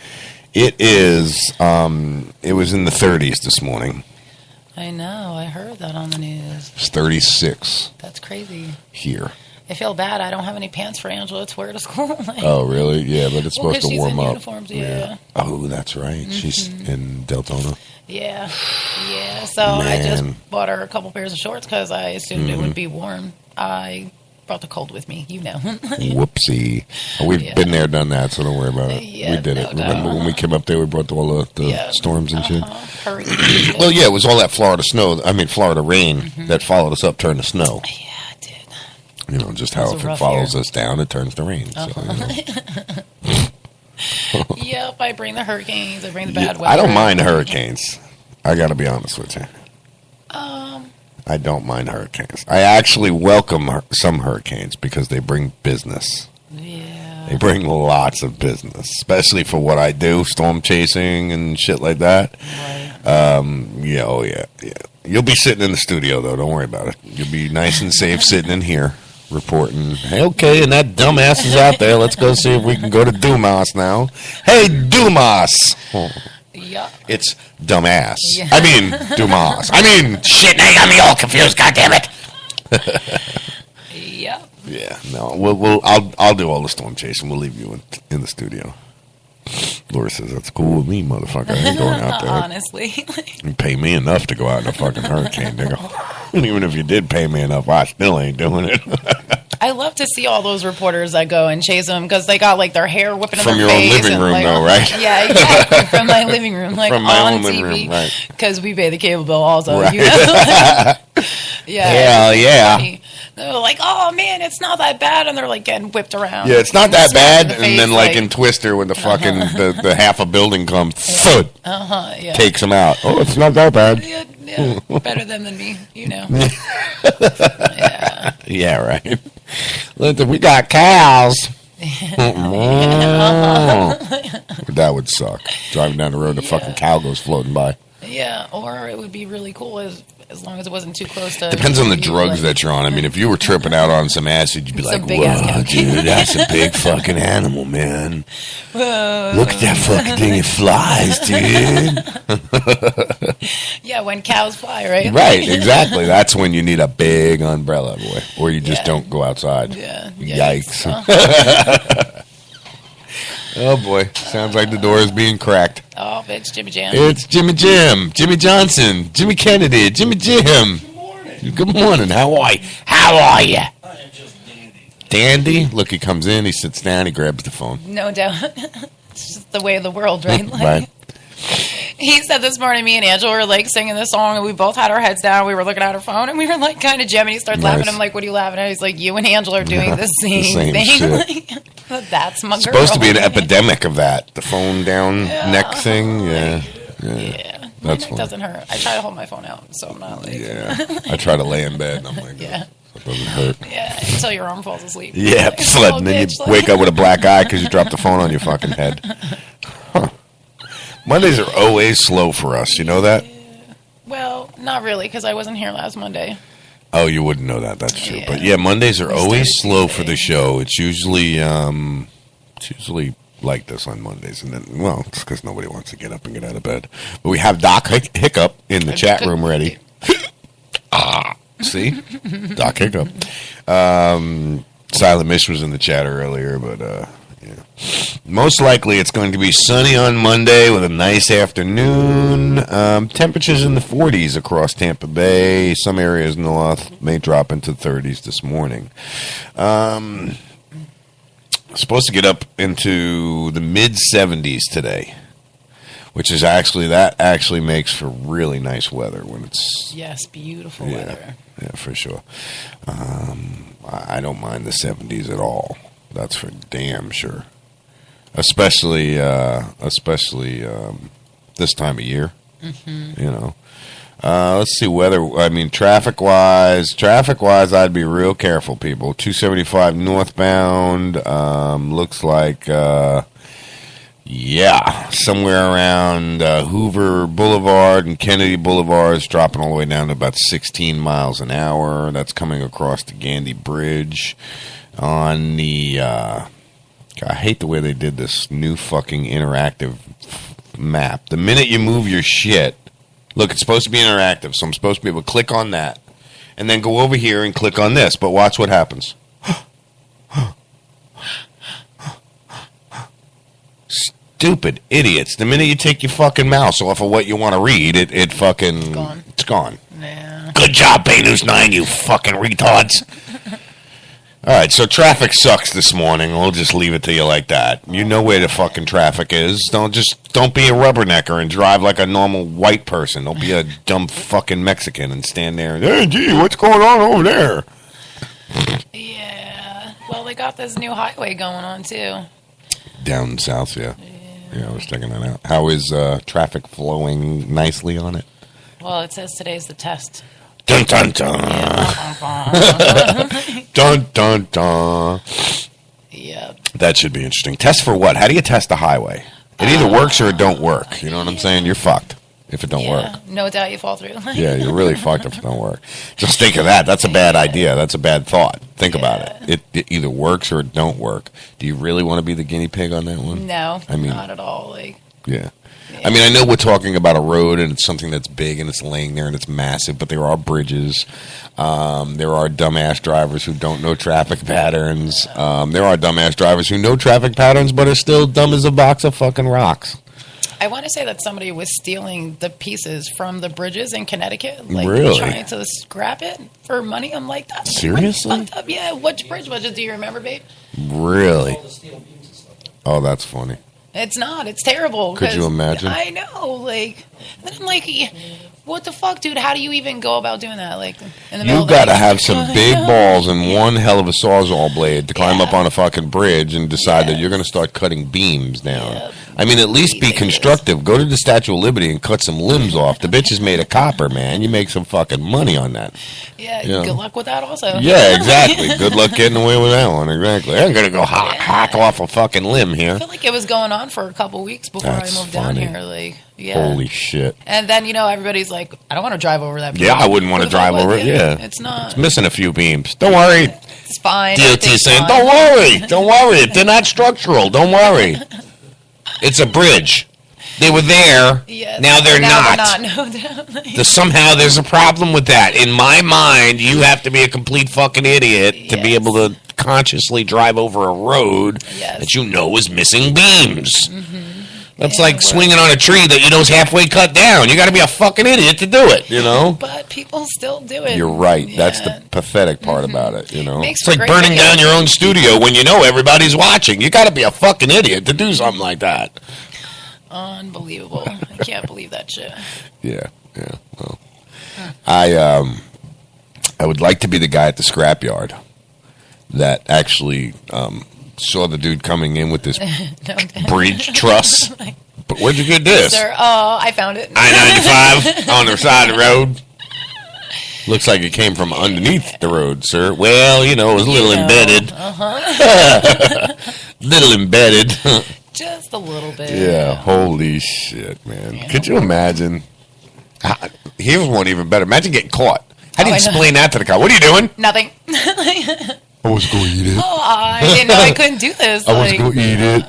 It is, it was in the 30s this morning. I know. I heard that on the news. It's 36. That's crazy. Here. I feel bad. I don't have any pants for Angela to wear to school. Oh, really? Yeah, but it's supposed to warm up. Uniforms, yeah. Oh, that's right. Mm-hmm. She's in Deltona. Yeah. So I just bought her a couple pairs of shorts because I assumed it would be warm. I brought the cold with me, Whoopsie. We've been there, done that, so don't worry about it. Yeah, we did it. Remember when we came up there, we brought all the storms and shit? Hurricanes. Well, yeah, it was all that Florida rain that followed us up turned to snow. Yeah, it did. Just how if it follows us down, it turns to rain. Yep, I bring the hurricanes. I bring the bad weather. I don't mind hurricanes. I got to be honest with you. I don't mind hurricanes. I actually welcome some hurricanes because they bring business. Yeah. They bring lots of business, especially for what I do, storm chasing and shit like that. Right. Yeah. You'll be sitting in the studio, though. Don't worry about it. You'll be nice and safe sitting in here reporting. Hey, okay, and that dumbass is out there. Let's go see if we can go to Dumas now. Hey, Dumas! Yeah. It's dumbass. Yeah. I mean, Dumas. I mean, shit, now you got me all confused, goddammit. Yep. Yeah, no, I'll do all the storm chasing. We'll leave you in the studio. Laura says, that's cool with me, motherfucker. I ain't going out there. Honestly. You pay me enough to go out in a fucking hurricane, nigga. Even if you did pay me enough, I still ain't doing it. I love to see all those reporters that go and chase them because they got like their hair whipping in their face. From your own living room, though, right? Yeah, exactly. From my living room, like from my on own living TV, room, right? Because we pay the cable bill also. Right. Yeah. Hell yeah. Funny. They're like, oh man, it's not that bad, and they're like getting whipped around. Yeah, it's not that bad. The And then, like in Twister, when the fucking the half a building comes, thud, yeah. takes them out. Oh, it's not that bad. Yeah, better them than me, Yeah. Yeah, right. Listen, we got cows. That would suck. Driving down the road, the fucking cow goes floating by. Yeah, or it would be really cool as long as it wasn't too close to. Depends on the you, drugs like- that you're on. I mean, if you were tripping out on some acid, you'd be It's a like, big ass "Whoa, cow." dude, that's a big fucking animal, man. Look at that fucking thing. It flies, dude." Yeah, when cows fly, right? Right, exactly. That's when you need a big umbrella, boy, or you just Yeah. don't go outside. Yeah. Yikes. Oh boy, sounds like the door is being cracked. Oh, it's Jimmy Jam. It's Jimmy Jim, Jimmy Johnson, Jimmy Kennedy, Jimmy Jim. Good morning. How are you? How are you? Dandy. Look, he comes in, he sits down, he grabs the phone. No doubt. It's just the way of the world, right? Like, Right. He said this morning, me and Angela were like singing this song, and we both had our heads down. We were looking at our phone, and we were like kind of jamming. He started laughing. Nice. I'm like, "What are you laughing at?" He's like, "You and Angela are doing the same, same thing." shit. Like, that's my girl. Supposed to be an epidemic of that. The phone down neck thing. Yeah. My That's neck funny. doesn't hurt. I try to hold my phone out, so I'm not like. Yeah. I try to lay in bed, and I'm like, Yeah. it doesn't hurt. Yeah, until your arm falls asleep. Yeah, Like, flood, oh, and then bitch, you like- wake up with a black eye because you dropped the phone on your fucking head. Huh. Mondays are always slow for us. You know that? Well, not really, because I wasn't here last Monday. Oh, you wouldn't know that. That's true. Yeah. But yeah, Mondays are We always started slow for the show. It's usually like this on Mondays, and then it's because nobody wants to get up and get out of bed. But we have Doc Hiccup in the chat room ready. See, Doc Hiccup. Silent Mish was in the chat earlier, but yeah. Most likely it's going to be sunny on Monday with a nice afternoon. Temperatures in the 40s across Tampa Bay. Some areas north may drop into 30s this morning. Supposed to get up into the mid 70s today, which is actually makes for really nice weather when it's Yes, beautiful weather. yeah, for sure. I don't mind the 70s at all. That's for damn sure. Especially this time of year. Mm-hmm. You know. Let's see weather. I mean, traffic wise, I'd be real careful, people. 275 northbound. Looks like, somewhere around Hoover Boulevard and Kennedy Boulevard is dropping all the way down to about 16 miles an hour. That's coming across the Gandy Bridge on the. I hate the way they did this new fucking interactive map. The minute you move your shit. Look, it's supposed to be interactive, so I'm supposed to be able to click on that and then go over here and click on this. But watch what happens. Stupid idiots. The minute you take your fucking mouse off of what you want to read, it fucking... It's gone. Yeah. Good job, Bay News 9, you fucking retards. All right, so traffic sucks this morning. We'll just leave it to you like that. You know where the fucking traffic is. Don't be a rubbernecker and drive like a normal white person. Don't be a dumb fucking Mexican and stand there and, hey, gee, what's going on over there? Yeah. Well, they got this new highway going on, too. Down south, yeah. Yeah, I was checking that out. How is traffic flowing nicely on it? Well, it says today's the test. Dun, dun, dun. Dun, dun, dun. Yeah. That should be interesting. Test for what? How do you test a highway? It either works or it don't work. You know what I'm saying? You're fucked if it don't work. No doubt you fall through. Yeah, you're really fucked if it don't work. Just think of that. That's a bad idea. That's a bad thought. Think about it. It either works or it don't work. Do you really want to be the guinea pig on that one? No, I mean, not at all. Like, yeah. I mean, I know we're talking about a road and it's something that's big and it's laying there and it's massive, but there are bridges. There are dumbass drivers who don't know traffic patterns. There are dumbass drivers who know traffic patterns but are still dumb as a box of fucking rocks. I want to say that somebody was stealing the pieces from the bridges in Connecticut, like Really? trying to scrap it for money. I'm like, that's Seriously? fucked up. Yeah, which bridge was it? Do you remember, babe? Really? Oh, that's funny. It's not. It's terrible. Could you 'cause imagine? I know. Like, then I'm like, what the fuck, dude? How do you even go about doing that? Like, in the middle You of the got to night? have some big balls and one hell of a sawzall blade to climb up on a fucking bridge and decide that you're going to start cutting beams down. I mean, at least be constructive. Go to the Statue of Liberty and cut some limbs off. The bitch is made of copper, man. You make some fucking money on that. Yeah, You know. good luck with that also. Yeah, exactly. Good luck getting away with that one. Exactly. I ain't going to go hack off a fucking limb here. I feel like it was going on for a couple weeks before That's I moved funny. down here. Like, Yeah. Holy shit. And then, everybody's like, I don't want to drive over that beam. Yeah, I wouldn't want to drive over it. Yeah. It's not. It's missing a few beams. Don't worry. It's fine. DOT Everything's saying, fine. don't worry. Don't worry. They're not structural. Don't worry. It's a bridge. They were there. Yes. Now they're not. No doubt. Somehow there's a problem with that. In my mind, you have to be a complete fucking idiot to be able to consciously drive over a road that you know is missing beams. That's like swinging on a tree that you know is halfway cut down. You got to be a fucking idiot to do it, But people still do it. You're right. That's the pathetic part about it, Makes It's like for great burning down your own studio when you know everybody's watching. You got to be a fucking idiot to do something like that. Unbelievable. I can't believe that shit. Yeah. Well, I would like to be the guy at the scrapyard that actually saw the dude coming in with this bridge truss. But where'd you get this? Sir, I found it. I-95 on the side of the road. Looks like it came from underneath the road, sir. Well, it was a little embedded. Little embedded. Just a little bit. Yeah, holy shit, man. Could you imagine? Here's one even better. Imagine getting caught. How do you explain that to the cop? What are you doing? Nothing. I was going to eat it. I didn't know I couldn't do this. I was going to eat it.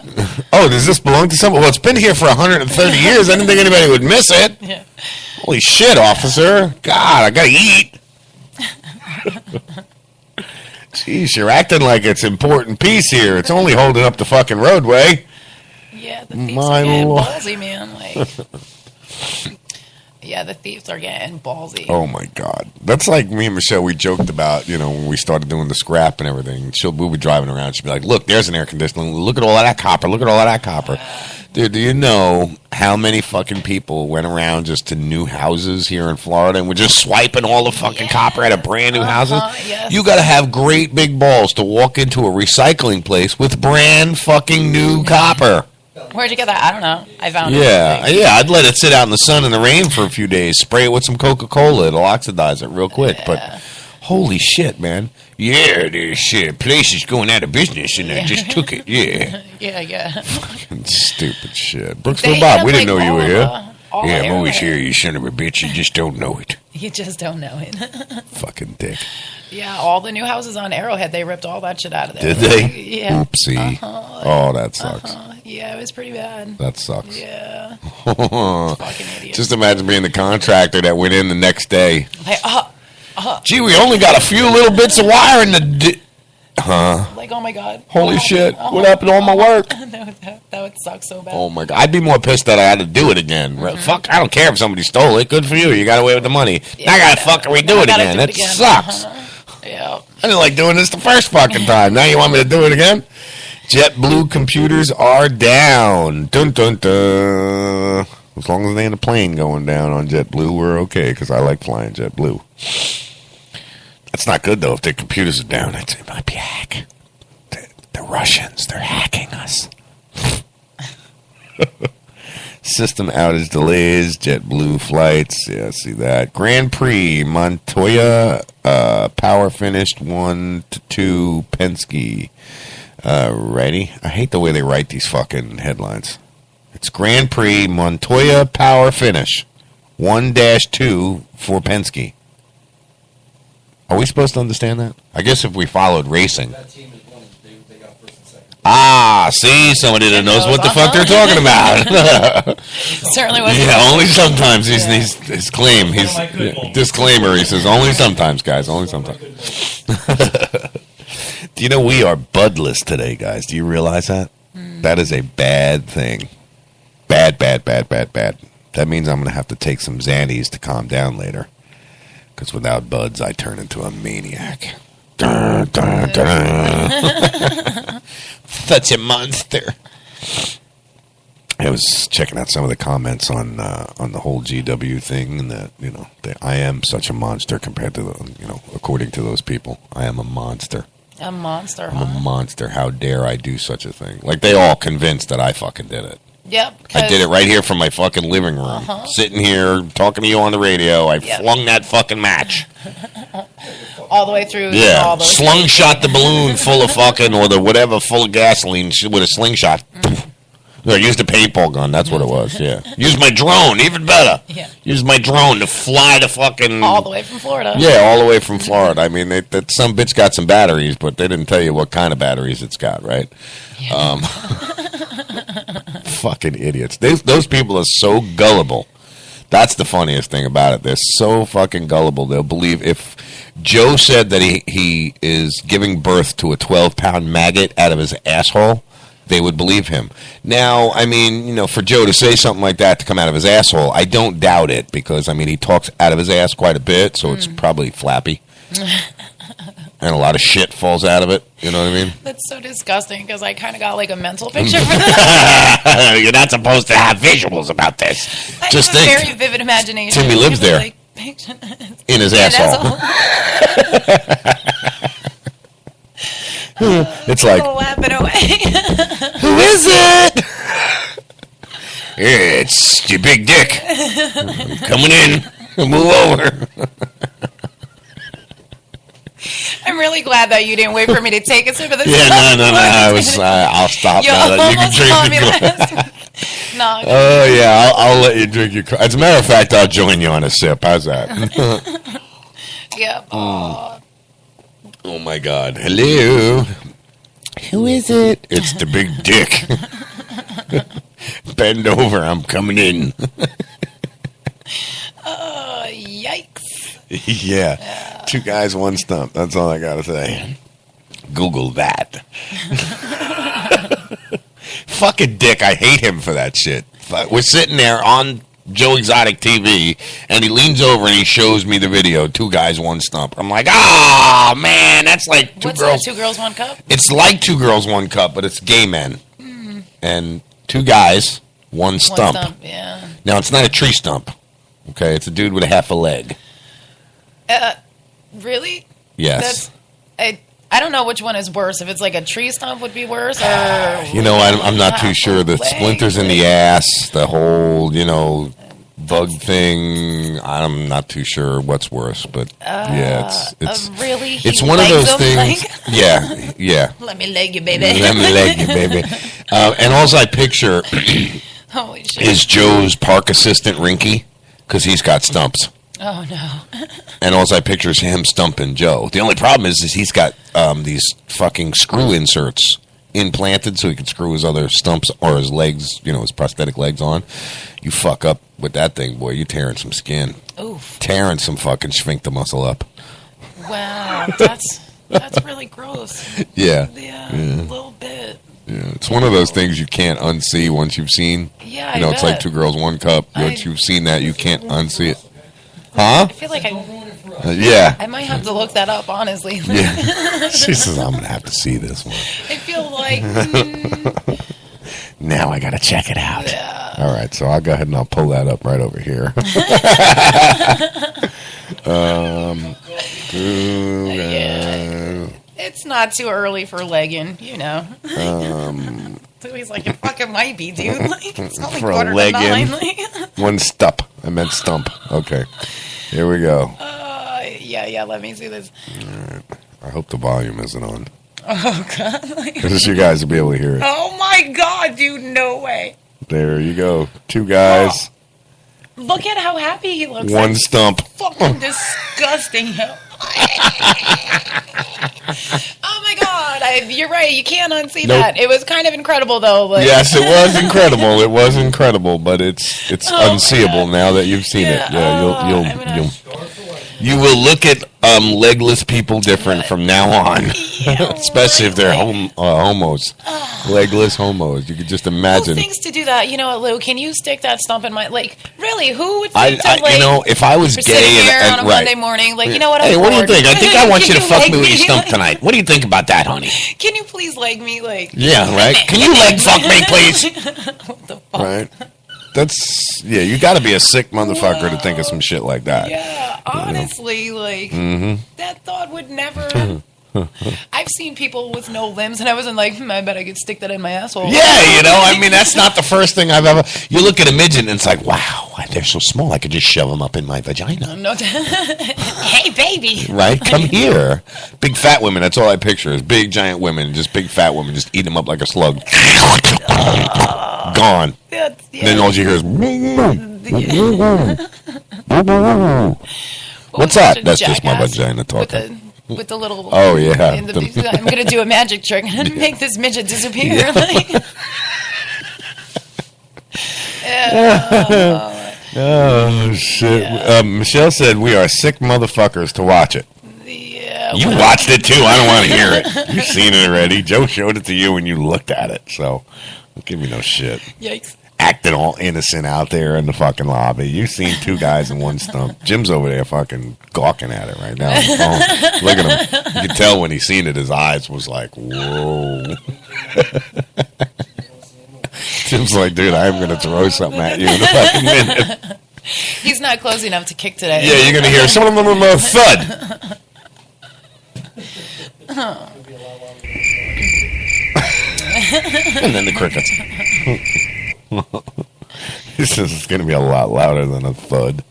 Oh, does this belong to someone? Well, it's been here for 130 years. I didn't think anybody would miss it. Yeah. Holy shit, officer. God, I got to eat. Jeez, you're acting like it's important piece here. It's only holding up the fucking roadway. Yeah, the thieves are getting ballsy, man. Yeah, the thieves are getting ballsy. Oh, my God. That's like me and Michelle, we joked about, when we started doing the scrap and everything. We were driving around. She'd be like, look, there's an air conditioner. Look at all of that copper. Look at all of that copper. Dude, do you know how many fucking people went around just to new houses here in Florida and were just swiping all the fucking copper out of brand new houses? Yes. You got to have great big balls to walk into a recycling place with brand fucking new copper. Where'd you get that? I don't know. I found it. Yeah, I'd let it sit out in the sun and the rain for a few days. Spray it with some Coca-Cola. It'll oxidize it real quick. Yeah. But holy shit, man. Yeah, this place is going out of business, and I just took it. Yeah. Yeah. Fucking stupid shit. Brooksville Bob, we didn't know you were here. I'm always here, you son of a bitch. You just don't know it. You just don't know it. Fucking dick. Yeah, all the new houses on Arrowhead, they ripped all that shit out of there. Did they? Yeah. Oopsie. Oh, that sucks. Yeah, it was pretty bad. That sucks. Yeah. Fucking idiot. Just imagine being the contractor that went in the next day. Like, gee, we only got a few little bits of wire in the... Like, oh my God. Holy shit. What happened to all my work? That would suck so bad. Oh my God. I'd be more pissed that I had to do it again. Fuck, I don't care if somebody stole it. Good for you. You got away with the money. Now I gotta fucking redo it again. That sucks. Yeah. I didn't like doing this the first fucking time. Now you want me to do it again? JetBlue computers are down. Dun dun dun. As long as they ain't a plane going down on JetBlue, we're okay, because I like flying JetBlue. That's not good, though, if their computers are down. It might be a hack. The Russians, they're hacking us. System outage delays, JetBlue flights. Yeah, see that. Grand Prix, Montoya, power finished 1-2, Penske. Righty. I hate the way they write these fucking headlines. It's Grand Prix, Montoya, power finish 1-2 for Penske. Are we supposed to understand that? I guess if we followed racing. That team is one they got first and second. Ah, see, somebody that knows what the fuck they're talking about. Certainly wasn't. Yeah, only sometimes. His claim. He's disclaimer. He says only sometimes, guys. Only sometimes. Do you know we are budless today, guys? Do you realize that? That is a bad thing. Bad. That means I'm going to have to take some Xannies to calm down later. Because without buds, I turn into a maniac. Dun, dun, dun. Such a monster. I was checking out some of the comments on the whole GW thing, and that I am such a monster compared to according to those people, I am a monster. A monster. I'm a monster. How dare I do such a thing? Like they all convinced that I fucking did it. Yep. I did it right here from my fucking living room. Sitting here, talking to you on the radio. I flung that fucking match. All the way through. Yeah. All those Slingshot the balloon full of fucking, or the whatever, full of gasoline with a slingshot. No, use the paintball gun. That's what it was. Yeah. Use my drone. Even better. Yeah. Use my drone to fly the fucking All the way from Florida. Yeah, all the way from Florida. I mean, that some bitch got some batteries, but they didn't tell you what kind of batteries it's got, right? Yeah. Fucking idiots. Those people are so gullible. That's the funniest thing about it. They're so fucking gullible. They'll believe if Joe said that he is giving birth to a 12-pound maggot out of his asshole, they would believe him. Now, I mean, you know, for Joe to say something like that to come out of his asshole, I don't doubt it because, I mean, he talks out of his ass quite a bit, so it's probably flappy. And a lot of shit falls out of it. You know what I mean? That's so disgusting because I kind of got like a mental picture for that. You're not supposed to have visuals about this. I Just have think. a very vivid imagination. Timmy lives there. Like, In his asshole. It's like, laughing away. who is it? It's your big dick. Coming in. Move over. I'm really glad that you didn't wait for me to take a sip of this. Yeah, no. I'll stop You now. You can almost drink called me your last week. No. Oh, yeah, I'll let you drink your... As a matter of fact, I'll join you on a sip. How's that? Yep. Oh, my God. Hello. Who is it? It's the big dick. Bend over. I'm coming in. Yikes. Yeah. 2 guys, 1 stump. That's all I got to say. Google that. Fucking dick. I hate him for that shit. We're sitting there on Joe Exotic TV, and he leans over and he shows me the video. 2 guys, 1 stump. I'm like, oh, man, that's like What's that? 2 girls, 1 cup? It's like 2 girls, 1 cup, but it's gay men. And 2 guys, 1 stump. 1 stump, yeah. Now, it's not a tree stump. Okay, it's a dude with a half a leg. Really? Yes. I don't know which one is worse. If it's like a tree stump would be worse, or You know, I'm not too sure. The splinters in the ass, the whole, you know, bug thing. I'm not too sure what's worse, but yeah, it's really. It's one of those things. Yeah. Let me leg you, baby. Let me leg you, baby. And all I picture Holy shit. is Joe's park assistant Rinky, because he's got stumps. Oh no. And all I picture is him stumping Joe. The only problem is he's got these fucking screw inserts implanted so he can screw his other stumps or his legs, you know, his prosthetic legs on. You fuck up with that thing, boy, you're tearing some skin. Oof. Tearing some fucking sphincter muscle up. Wow, that's really gross. Yeah. Yeah, a little bit. Yeah, it's one of those things you can't unsee once you've seen. Yeah, you know, I it's bet. like 2 girls, 1 cup. Once you've seen that, you can't unsee it. Huh? I feel like yeah. I might have to look that up, honestly. Yeah. She says, I'm going to have to see this one. I feel like... Now I got to check it out. Yeah. All right, so I'll go ahead and I'll pull that up right over here. It's not too early for legging, you know. So he's like, it fucking might be, dude. Like, it's only For a 8:45. legging. 1 stump. I meant stump. Okay. Here we go. Yeah, let me see this. All right. I hope the volume isn't on. Oh, God. Because you guys will be able to hear it. Oh, my God, dude, no way. There you go. 2 guys. Look at how happy he looks. 1 That's stump. fucking disgusting. Oh, my God. You're right. You can't unsee Nope. that. It was kind of incredible, though. Like, Yes, it was incredible. It was incredible, but it's unseeable now that you've seen it. Yeah, you will look at legless people different from now on, especially if they're homos, legless homos. You could just imagine. Who thinks to do that? You know what, Lou? Can you stick that stump in my really? Who would think to like? You know, if I was for gay sitting here and on a Monday morning, like, you know what? I'm Hey, what do you bored. think? I think I want you to Can fuck leg me with your me? stump tonight. What do you think about that, honey? Can you please leg me? Like, Yeah, right. Can you leg fuck me, please? What the fuck? Right. That's you got to be a sick motherfucker to think of some shit like that. Yeah, honestly, like Mm-hmm. that thought would never I've seen people with no limbs, and I wasn't like, I bet I could stick that in my asshole. Yeah, you know, I mean, that's not the first thing I've ever. You look at a midget and it's like, wow, they're so small. I could just shove them up in my vagina. No, hey, baby. Right? Come here. Big fat women, that's all I picture is big, giant women, just big fat women, just eat them up like a slug. Gone. And then all you hear is. What's that? That's just my vagina talking. With the little. Oh, yeah. I'm going to do a magic trick and make this midget disappear. Yeah. Oh, shit. Michelle said we are sick motherfuckers to watch it. Yeah. You watched it too. I don't want to hear it. You've seen it already. Joe showed it to you and you looked at it. So don't give me no shit. Yikes. Acting all innocent out there in the fucking lobby. You've seen two guys in one stump. Jim's over there fucking gawking at it right now on the phone. Look at him. You can tell when he seen it, his eyes was like, whoa. Jim's like, dude, I'm going to throw something at you in a fucking minute. He's not close enough to kick today. Yeah, you're going to hear some of them thud. And then the crickets. He says it's going to be a lot louder than a thud.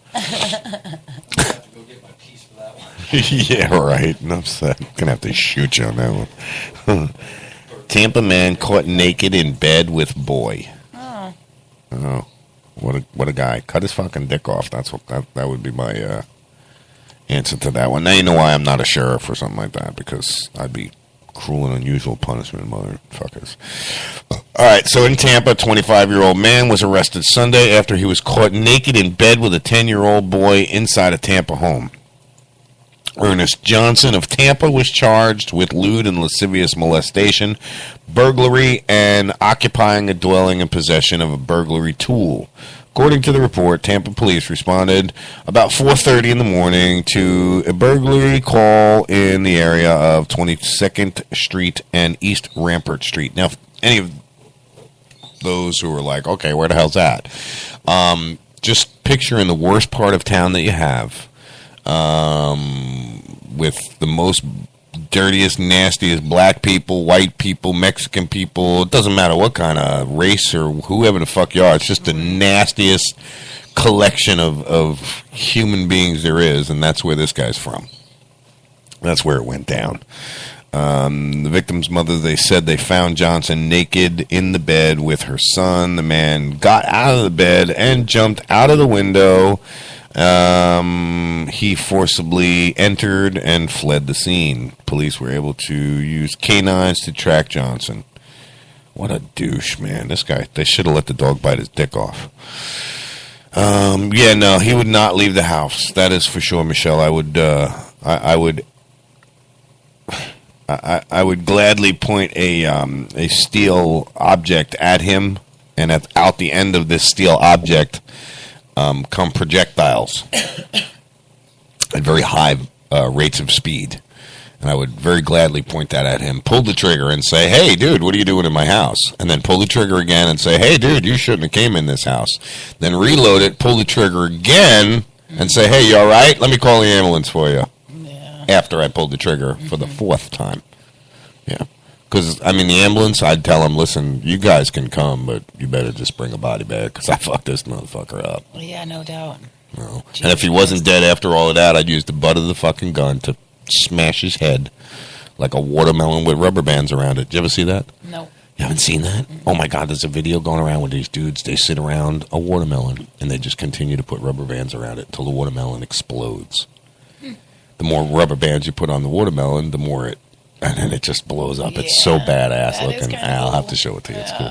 Yeah, right. Enough said. I'm going to have to shoot you on that one. Tampa man caught naked in bed with boy. Oh, what a guy! Cut his fucking dick off. That's what that would be my answer to that one. Now you know why I'm not a sheriff or something like that, because I'd be cruel and unusual punishment, motherfuckers. All right, so in Tampa, a 25-year-old man was arrested Sunday after he was caught naked in bed with a 10-year-old boy inside a Tampa home. Ernest Johnson of Tampa was charged with lewd and lascivious molestation, burglary, and occupying a dwelling in possession of a burglary tool. According to the report, Tampa police responded about 4:30 in the morning to a burglary call in the area of 22nd Street and East Rampart Street. Now, if any of those who are like, okay, where the hell's that? Just picture in the worst part of town that you have. With the most dirtiest, nastiest black people, white people, Mexican people. It doesn't matter what kind of race or whoever the fuck you are. It's just the nastiest collection of human beings there is, and that's where this guy's from. That's where it went down. The victim's mother, they said they found Johnson naked in the bed with her son. The man got out of the bed and jumped out of the window. He forcibly entered and fled the scene. Police were able to use canines to track Johnson. What a douche, man. This guy, they should have let the dog bite his dick off. Yeah, no, he would not leave the house. That is for sure, Michelle. I would gladly point a steel object at him, and out the end of this steel object come projectiles at very high rates of speed. And I would very gladly point that at him, pull the trigger and say, hey, dude, what are you doing in my house? And then pull the trigger again and say, hey, dude, you shouldn't have came in this house. Then reload it, pull the trigger again, and say, hey, you all right? Let me call the ambulance for you. Yeah. After I pulled the trigger for the fourth time. Yeah. Because, I mean, the ambulance, I'd tell them, listen, you guys can come, but you better just bring a body bag because I fucked this motherfucker up. Yeah, no doubt. No. And if he wasn't dead after all of that, I'd use the butt of the fucking gun to smash his head like a watermelon with rubber bands around it. Did you ever see that? No. You haven't seen that? Mm-hmm. Oh, my God, there's a video going around with these dudes. They sit around a watermelon, and they just continue to put rubber bands around it until the watermelon explodes. The more rubber bands you put on the watermelon, the more it... And then it just blows up. Yeah, it's so badass looking. I'll have to show it to you. It's cool.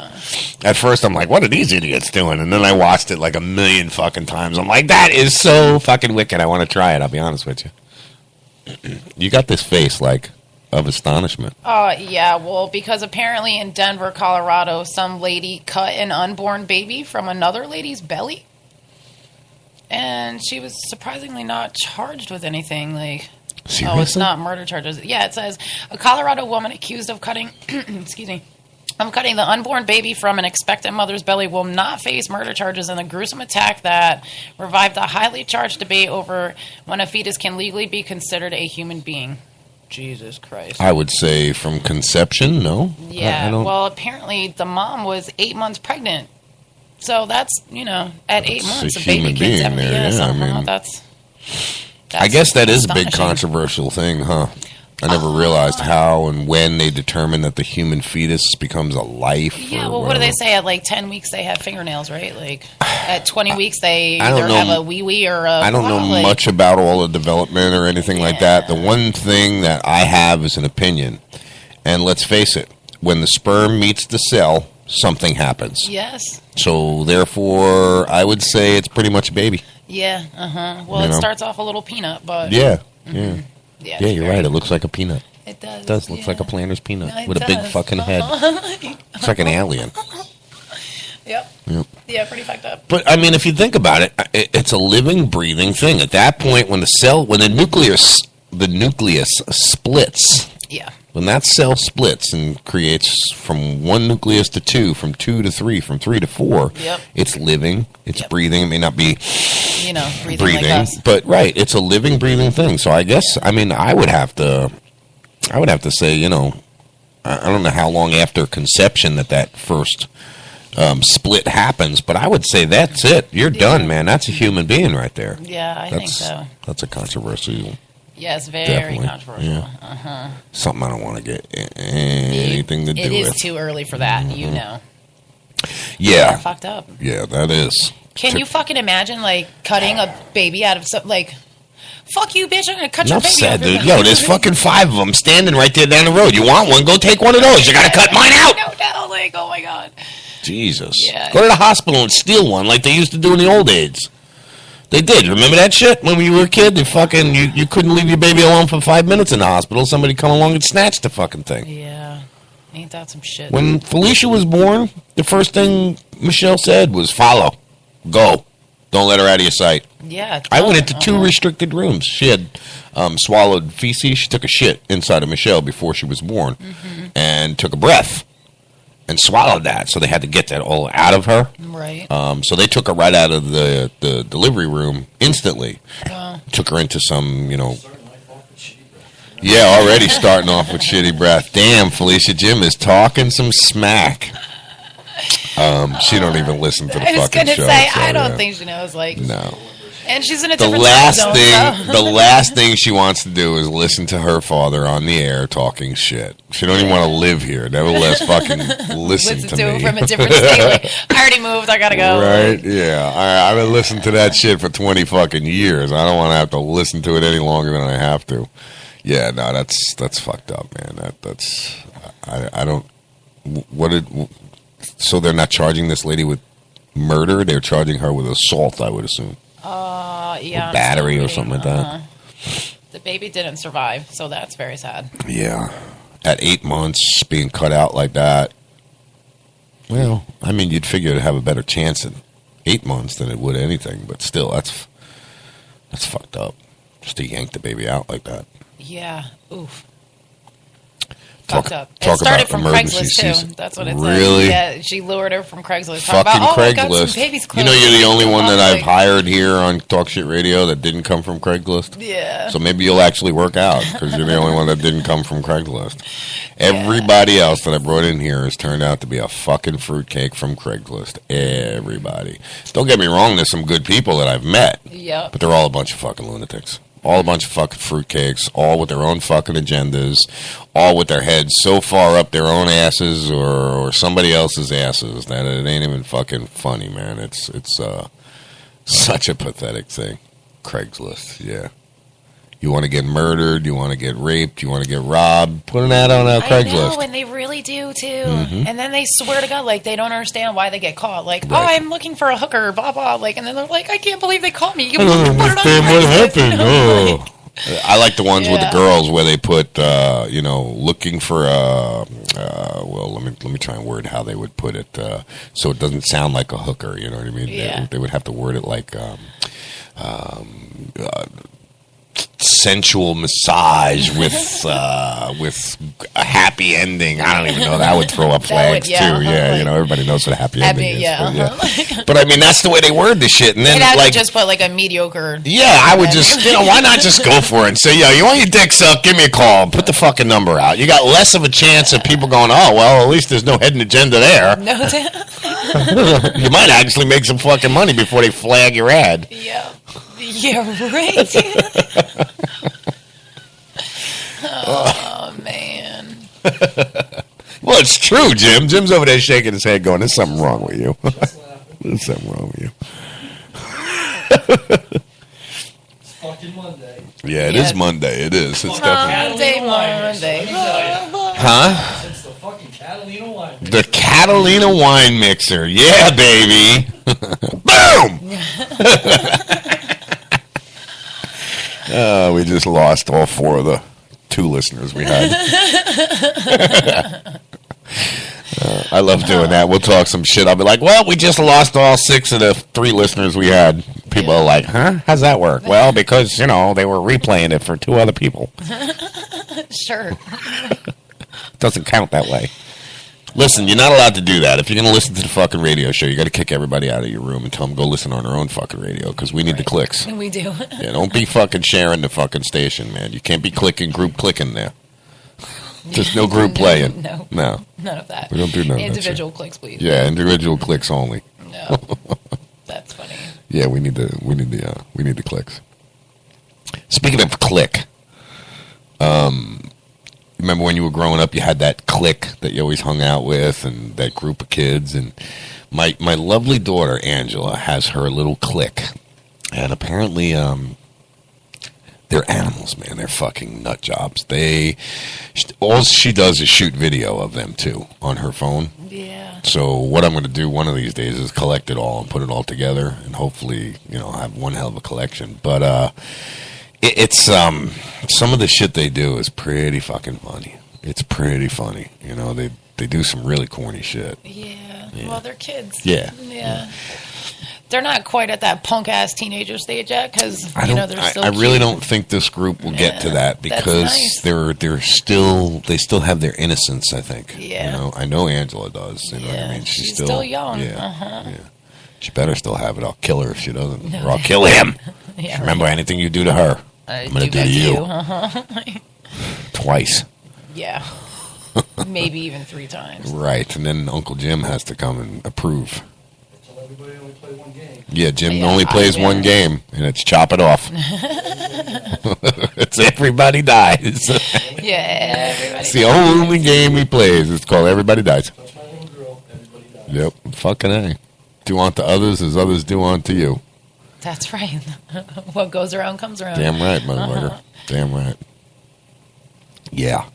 At first, I'm like, what are these idiots doing? And then I watched it like a million fucking times. I'm like, that is so fucking wicked. I want to try it. I'll be honest with you. You got this face, like, of astonishment. Yeah, well, because apparently in Denver, Colorado, some lady cut an unborn baby from another lady's belly. And she was surprisingly not charged with anything, like... Seriously? Oh, it's not murder charges. Yeah, it says a Colorado woman accused of cutting, excuse me, of cutting the unborn baby from an expectant mother's belly will not face murder charges in the gruesome attack that revived a highly charged debate over when a fetus can legally be considered a human being. Jesus Christ. I would say from conception, no. Yeah, I don't, well, apparently the mom was 8 months pregnant. So that's, at 8 months, a a baby human kid's being having there, yeah, I mean, that's I guess that is a big astonishing. controversial thing, huh? I never realized how and when they determine that the human fetus becomes a life. Yeah, or well, what do they whatever. say? At like 10 weeks, they have fingernails, right? Like at 20 weeks, they I don't either know- have a wee-wee or a I don't know like, much about all the development or anything like that. The one thing that I have is an opinion. And let's face it, when the sperm meets the cell, something happens. Yes. So therefore, I would say it's pretty much a baby. Yeah, uh-huh. Well, You it know? starts off a little peanut, but... Yeah, Mhm. yeah. Yeah, Yeah, you're right. It looks like a peanut. It does. It does. Looks like a Planter's peanut It with a big does. fucking head. It's like an alien. Yep. Yep. Yeah, pretty fucked up. But I mean, if you think about it, it's a living, breathing thing. At that point, when the nucleus splits. Yeah. When that cell splits and creates from one nucleus to two, from two to three, from three to four, Yep. it's living, it's breathing. It may not be Breathing like us. but right, it's a living, breathing thing. So I guess, I mean, I would have to say, I don't know how long after conception that first split happens, but I would say that's it. You're done, man. That's a human being right there. Yeah, I think so. That's a controversial. Yeah, it's very Definitely. controversial. Yeah. Uh-huh. Something I don't want to get anything to do It is with. too early for that, you know. Yeah. Fucked up. Yeah, that is. Can you fucking imagine, like, cutting a baby out of some, like, fuck you, bitch, I'm going to cut your Enough baby said, out. dude. Yo, there's fucking 5 of them standing right there down the road. You want one? Go take one of those. You got to cut mine out. No, like, oh my God. Jesus. Yeah. Go to the hospital and steal one like they used to do in the old days. They did. Remember that shit? When you were a kid, you couldn't leave your baby alone for 5 minutes in the hospital. Somebody come along and snatch the fucking thing. Yeah. Ain't that some shit? When Felicia was born, the first thing Michelle said was, follow. Go. Don't let her out of your sight. Yeah. I went into 2 restricted rooms. She had swallowed feces. She took a shit inside of Michelle before she was born and took a breath and swallowed that. So they had to get that all out of her. Right. So they took her right out of the delivery room instantly. Wow. Took her into some, Yeah, already starting off with shitty breath. Damn, Felicia Jim is talking some smack. She don't even listen to the I was fucking going to show. say, so, I don't yeah. think she knows, like... No. And she's in a The different last time zone, thing, so. the last thing she wants to do is listen to her father on the air talking shit. She don't even want to live here. Nevertheless, fucking listen to it me. from a different state. Like, I already moved. I gotta go. Right? Yeah. I've been listening to that shit for 20 fucking years. I don't want to have to listen to it any longer than I have to. Yeah. No, that's fucked up, man. I don't. So they're not charging this lady with murder? They're charging her with assault, I would assume. Yeah. Or battery or something like that. The baby didn't survive, so that's very sad. Yeah. At 8 months, being cut out like that. Well, I mean, you'd figure it'd have a better chance in 8 months than it would anything, but still, that's fucked up. Just to yank the baby out like that. Yeah. Oof. Talk Fucked up. It about started from emergency Craigslist, season. too. That's what it said. Really? Yeah, she lured her from Craigslist. Fucking Talking about, I got some Craigslist. babies You know, clothes. you're the only one that I'm I've hired here on Talk Shit Radio that didn't come from Craigslist. Yeah. So maybe you'll actually work out because you're the only one that didn't come from Craigslist. Everybody else that I brought in here has turned out to be a fucking fruitcake from Craigslist. Everybody. Don't get me wrong, there's some good people that I've met. Yep. But they're all a bunch of fucking lunatics. All a bunch of fucking fruitcakes, all with their own fucking agendas, all with their heads so far up their own asses or somebody else's asses that it ain't even fucking funny, man. It's such a pathetic thing. Craigslist, yeah. You want to get murdered, you want to get raped, you want to get robbed, put an ad on Craigslist. I know, and they really do, too. Mhm. And then they swear to God, like, they don't understand why they get caught. Like, oh, I'm looking for a hooker, blah, blah. Like, and then they're like, I can't believe they caught me. You I don't put it on understand what Craigslist, happened. you know, like- I like the ones with the Yeah. girls where they put, looking for well, let me try and word how they would put it so it doesn't sound like a hooker. You know what I mean? Yeah. They would have to word it like sensual massage with a happy ending. I don't even know. That would throw up flags too. Yeah, you know, everybody knows what a happy ending is. Yeah. But I mean, that's the way they word the shit. And then They'd have like, to just put like a mediocre. yeah, I would just, you know, why not just go for it and say, yo, you want your dick sucked? Give me a call. Put the fucking number out. You got less of a chance of people going, oh, well, at least there's no hidden agenda there. No. You might actually make some fucking money before they flag your ad. Yeah. Yeah, right. Oh, man. Well, it's true, Jim. Jim's over there shaking his head going, there's something wrong with you. There's something wrong with you. It's fucking Monday. Yeah, it is Monday. It is. It's definitely. Monday. Huh? It's the fucking Catalina wine mixer. The Catalina wine mixer. Yeah, baby. Boom! We just lost all 4 of the 2 listeners we had. I love doing that. We'll talk some shit. I'll be like, well, we just lost all 6 of the 3 listeners we had. People are like, huh? How's that work? Well, because, you know, they were replaying it for 2 other people. Sure. Doesn't count that way. Listen, you're not allowed to do that. If you're going to listen to the fucking radio show, you got to kick everybody out of your room and tell them go listen on their own fucking radio because we need the clicks. We do. Yeah, don't be fucking sharing the fucking station, man. You can't be group clicking there. There's no group playing. No. None of that. We don't do none of that Individual shit. clicks, please. Yeah, individual clicks only. No. That's funny. Yeah, we need the clicks. Speaking of click, remember when you were growing up, you had that clique that you always hung out with, and that group of kids. And my lovely daughter Angela has her little clique, and apparently, they're animals, man. They're fucking nut jobs. All she does is shoot video of them too on her phone. Yeah. So what I'm going to do one of these days is collect it all and put it all together, and hopefully, you know, have one hell of a collection. But it's some of the shit they do is pretty fucking funny. It's pretty funny. You know, they do some really corny shit. Yeah. Well, they're kids. Yeah. They're not quite at that punk ass teenager stage yet because you know they're still. I really don't think this group will get to that because they're still have their innocence. I think. Yeah. You know, I know Angela does. You know what I mean? She's still young. Yeah. She better still have it. I'll kill her if she doesn't, or I'll kill him. Yeah. Remember, anything you do to her, I'm going to do to you. Twice. Yeah. Maybe even 3 times. Right, and then Uncle Jim has to come and approve. Tell everybody only play one game. Yeah, Jim only plays one game, and it's chop it off. It's everybody dies. Yeah, everybody. It's the only game he plays. It's called Everybody Dies. Touch my little girl, everybody dies. Yep, fucking A. Do unto others as others do unto you. That's right. What goes around comes around. Damn right, motherfucker. Damn right. Yeah.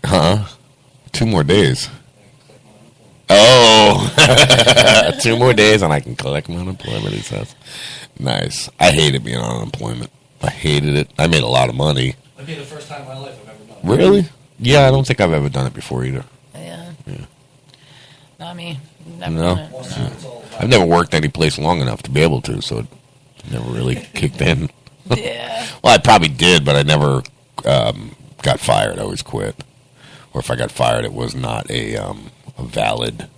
Huh? 2 more days. Oh, 2 more days and I can collect my unemployment, he says. Nice. I hated being on unemployment. I hated it. I made a lot of money. That'd be the first time in my life I've ever done it. Really? Yeah, I don't think I've ever done it before either. Yeah. Yeah. Not me. Never No. done it. I've never worked any place long enough to be able to, so it never really kicked in. Yeah. Well, I probably did, but I never got fired. I always quit. Or if I got fired, it was not a valid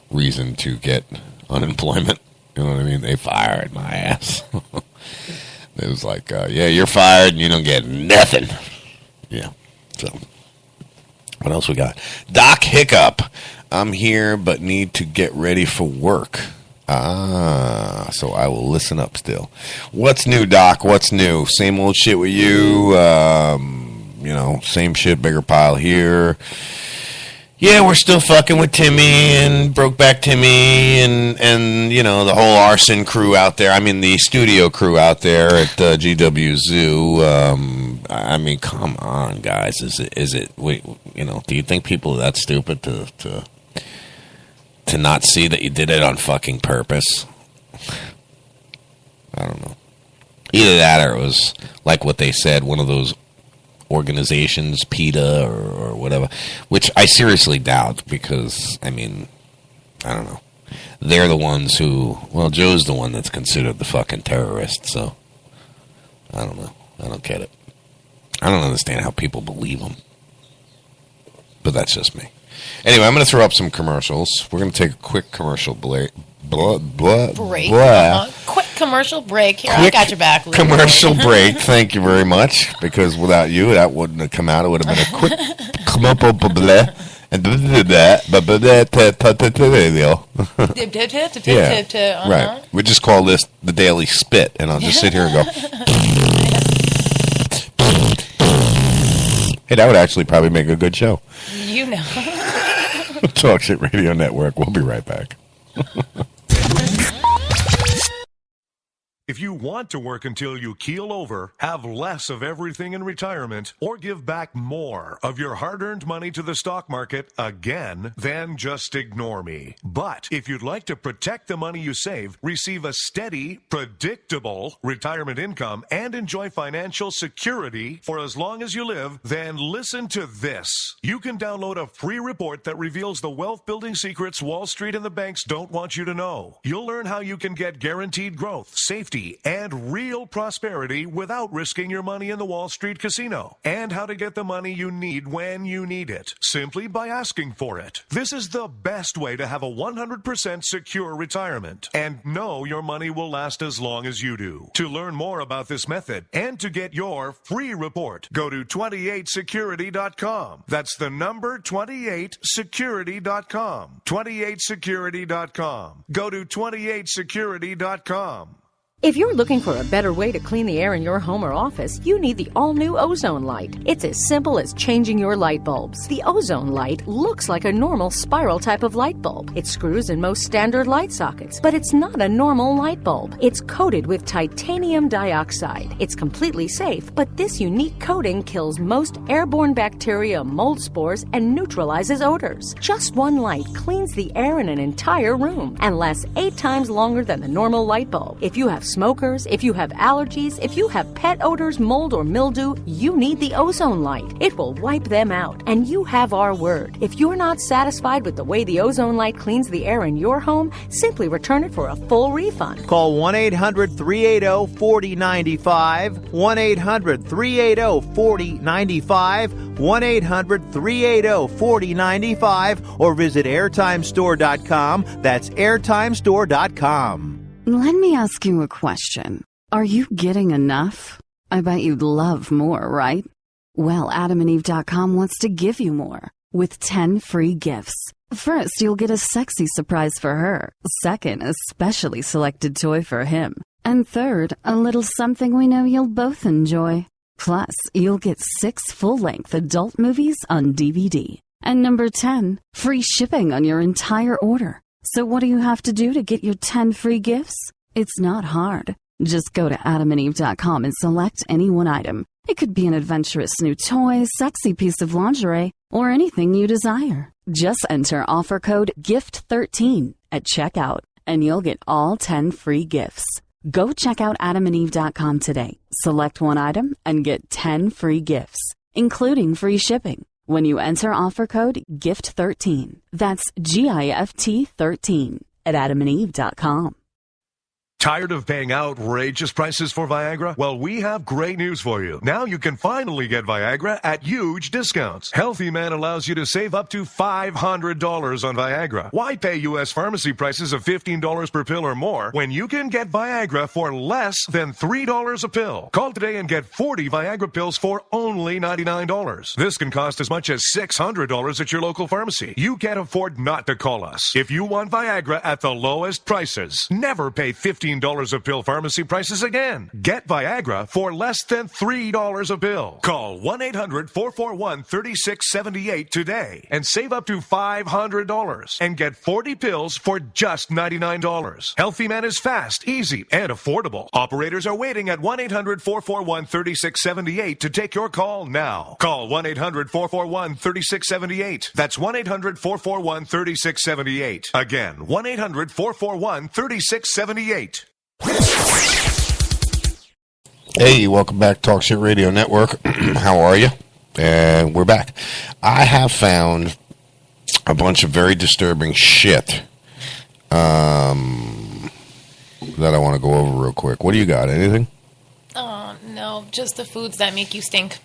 reason to get unemployment. You know what I mean? They fired my ass. It was like, yeah, you're fired and you don't get nothing. Yeah. So, what else we got? Doc Hiccup. I'm here, but need to get ready for work. So I will listen up still. What's new, Doc? What's new? Same old shit with you. You know, same shit, bigger pile here. Yeah, we're still fucking with Timmy and Brokeback Timmy and you know, the whole arson crew out there. I mean, the studio crew out there at GW Zoo. I mean, come on, guys. Is it? Wait, you know, do you think people are that stupid to not see that you did it on fucking purpose? I don't know. Either that or it was like what they said, one of those organizations, PETA or whatever, which I seriously doubt because, I mean, I don't know. They're the ones who, well, Joe's the one that's considered the fucking terrorist, so I don't know. I don't get it. I don't understand how people believe them. But that's just me. Anyway, I'm going to throw up some commercials. We're going to take a quick commercial break. Quick commercial break. Here, I got your back, Lou. Commercial break. Thank you very much. Because without you, that wouldn't have come out. It would have been a quick commercial break. And yeah, right. We just call this the Daily Spit, and I'll just sit here and go. Hey, that would actually probably make a good show. You know. Talk Shit Radio Network. We'll be right back. If you want to work until you keel over, have less of everything in retirement, or give back more of your hard-earned money to the stock market again, then just ignore me. But if you'd like to protect the money you save, receive a steady, predictable retirement income, and enjoy financial security for as long as you live, then listen to this. You can download a free report that reveals the wealth-building secrets Wall Street and the banks don't want you to know. You'll learn how you can get guaranteed growth, safety, and real prosperity without risking your money in the Wall Street casino, and how to get the money you need when you need it, simply by asking for it. This is the best way to have a 100% secure retirement, and know your money will last as long as you do. To learn more about this method, and to get your free report, go to 28security.com. That's the number 28security.com. 28security.com. Go to 28security.com. If you're looking for a better way to clean the air in your home or office, you need the all-new Ozone Light. It's as simple as changing your light bulbs. The Ozone Light looks like a normal spiral type of light bulb. It screws in most standard light sockets, but it's not a normal light bulb. It's coated with titanium dioxide. It's completely safe, but this unique coating kills most airborne bacteria, mold spores, and neutralizes odors. Just one light cleans the air in an entire room and lasts 8 times longer than the normal light bulb. If you have smokers, if you have allergies, if you have pet odors, mold, or mildew, you need the Ozone Light. It will wipe them out, and you have our word. If you're not satisfied with the way the Ozone Light cleans the air in your home, simply return it for a full refund. Call 1-800-380-4095, 1-800-380-4095, 1-800-380-4095, or visit airtimestore.com. That's airtimestore.com. Let me ask you a question. Are you getting enough? I bet you'd love more, right? Well, AdamandEve.com wants to give you more with 10 free gifts. First, you'll get a sexy surprise for her. Second, a specially selected toy for him. And third, a little something we know you'll both enjoy. Plus, you'll get 6 full-length adult movies on DVD. And number 10, free shipping on your entire order. So what do you have to do to get your 10 free gifts? It's not hard. Just go to AdamandEve.com and select any one item. It could be an adventurous new toy, sexy piece of lingerie, or anything you desire. Just enter offer code GIFT13 at checkout, and you'll get all 10 free gifts. Go check out AdamandEve.com today. Select one item and get 10 free gifts, including free shipping, when you enter offer code GIFT13. That's GIFT 13 at AdamandEve.com. Tired of paying outrageous prices for Viagra? Well, we have great news for you. Now you can finally get Viagra at huge discounts. Healthy Man allows you to save up to $500 on Viagra. Why pay U.S. pharmacy prices of $15 per pill or more when you can get Viagra for less than $3 a pill? Call today and get 40 Viagra pills for only $99. This can cost as much as $600 at your local pharmacy. You can't afford not to call us. If you want Viagra at the lowest prices, never pay $15 a pill pharmacy prices again. Get Viagra for less than $3 a pill. Call 1-800-441-3678 today and save up to $500 and get 40 pills for just $99. Healthy Man is fast, easy, and affordable. Operators are waiting at 1-800-441-3678 to take your call now. Call 1-800-441-3678. That's 1-800-441-3678. Again, 1-800-441-3678. Hey, welcome back to Talk Shit Radio Network. How are you? And we're back. I have found a bunch of very disturbing shit that I want to go over real quick. What do you got? Anything? No, No, just the foods that make you stink.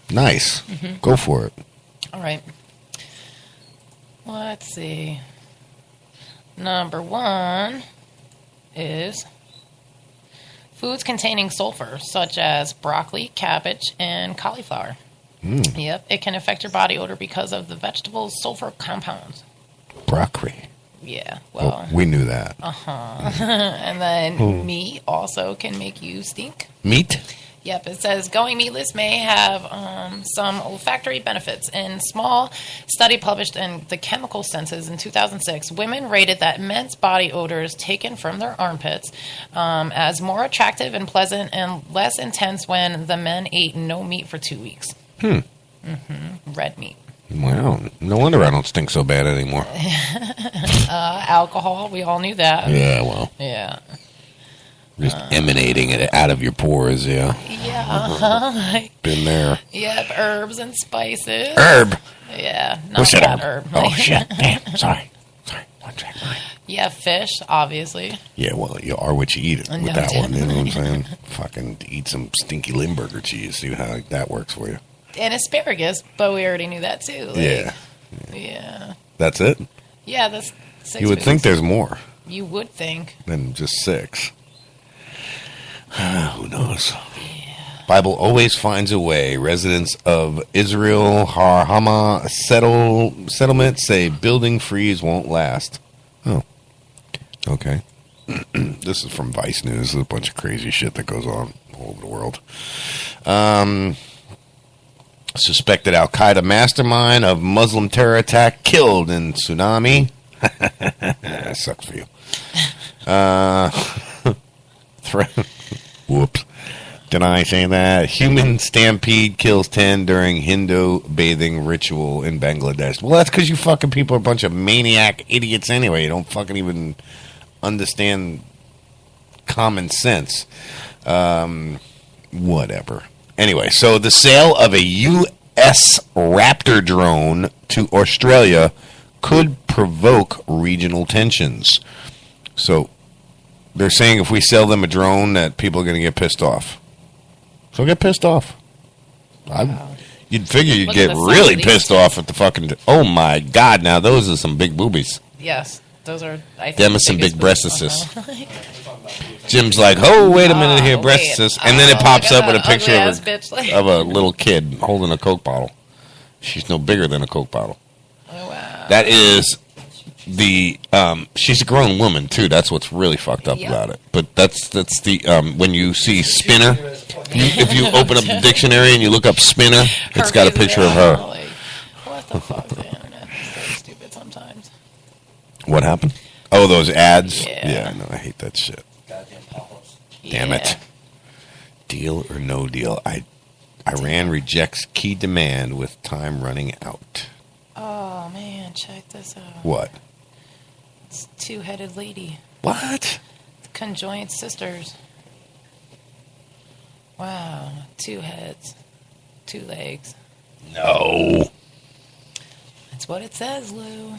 Nice. Go for it. All right. Let's see. Number 1 is foods containing sulfur, such as broccoli, cabbage, and cauliflower. Yep, it can affect your body odor because of the vegetable's sulfur compounds. Broccoli. Yeah, well. We knew that. And then meat also can make you stink. Meat? Yep, it says going meatless may have some olfactory benefits. In small study published in The Chemical Senses in 2006, women rated that men's body odors taken from their armpits as more attractive and pleasant and less intense when the men ate no meat for 2 weeks. Red meat. Wow. No wonder I don't stink so bad anymore. Alcohol, we all knew that. Yeah, well. Yeah. Just emanating it out of your pores, yeah. Yeah. Been there. Yep, herbs and spices. Herb? Yeah, not What's that that herb. Oh, shit. Damn. Sorry. One track mind. Yeah, fish, obviously. Yeah, well, you are what you eat with No, that damn. one. You know what I'm saying? Fucking eat some stinky Limburger cheese. See how that works for you. And asparagus, but we already knew that too. Like, Yeah. Yeah. That's it? Yeah, that's 6 You would think foods. there's more You would think. than just 6. Who knows? Bible always finds a way. Residents of Israel Har Hama settlement say building freeze won't last. Oh, okay. This is from Vice News. There's a bunch of crazy shit that goes on all over the world. Suspected Al-Qaeda mastermind of Muslim terror attack killed in tsunami. That sucks for you. Whoops. Did I say that? Human stampede kills 10 during Hindu bathing ritual in Bangladesh. Well, that's because you fucking people are a bunch of maniac idiots anyway. You don't fucking even understand common sense. Whatever. Anyway, so the sale of a U.S. Raptor drone to Australia could provoke regional tensions. So they're saying if we sell them a drone that people are going to get pissed off. So get pissed off. You'd figure you'd Look get at the really size of pissed off at the fucking... Oh, my God. Now, those are some big boobies. Yes, those are. I think Them are some big breastises. Jim's like, oh, wait a minute here, breastises. And then it pops up with a picture of a little kid holding a Coke bottle. She's no bigger than a Coke bottle. Oh, wow. That is the... she's a grown woman, too. That's what's really fucked up about it. But that's the... when you see Spinner, if you open up the dictionary and you look up Spinner, it's got a picture of her. Like, what the fuck? The internet is so stupid sometimes. What happened? Oh, those ads? Yeah, no, I hate that shit. Damn it. Deal or no deal? Iran rejects key demand with time running out. Oh, man, check this out. What? It's two-headed lady. What? Conjoined sisters. Wow, 2 heads, 2 legs. No. That's what it says, Lou.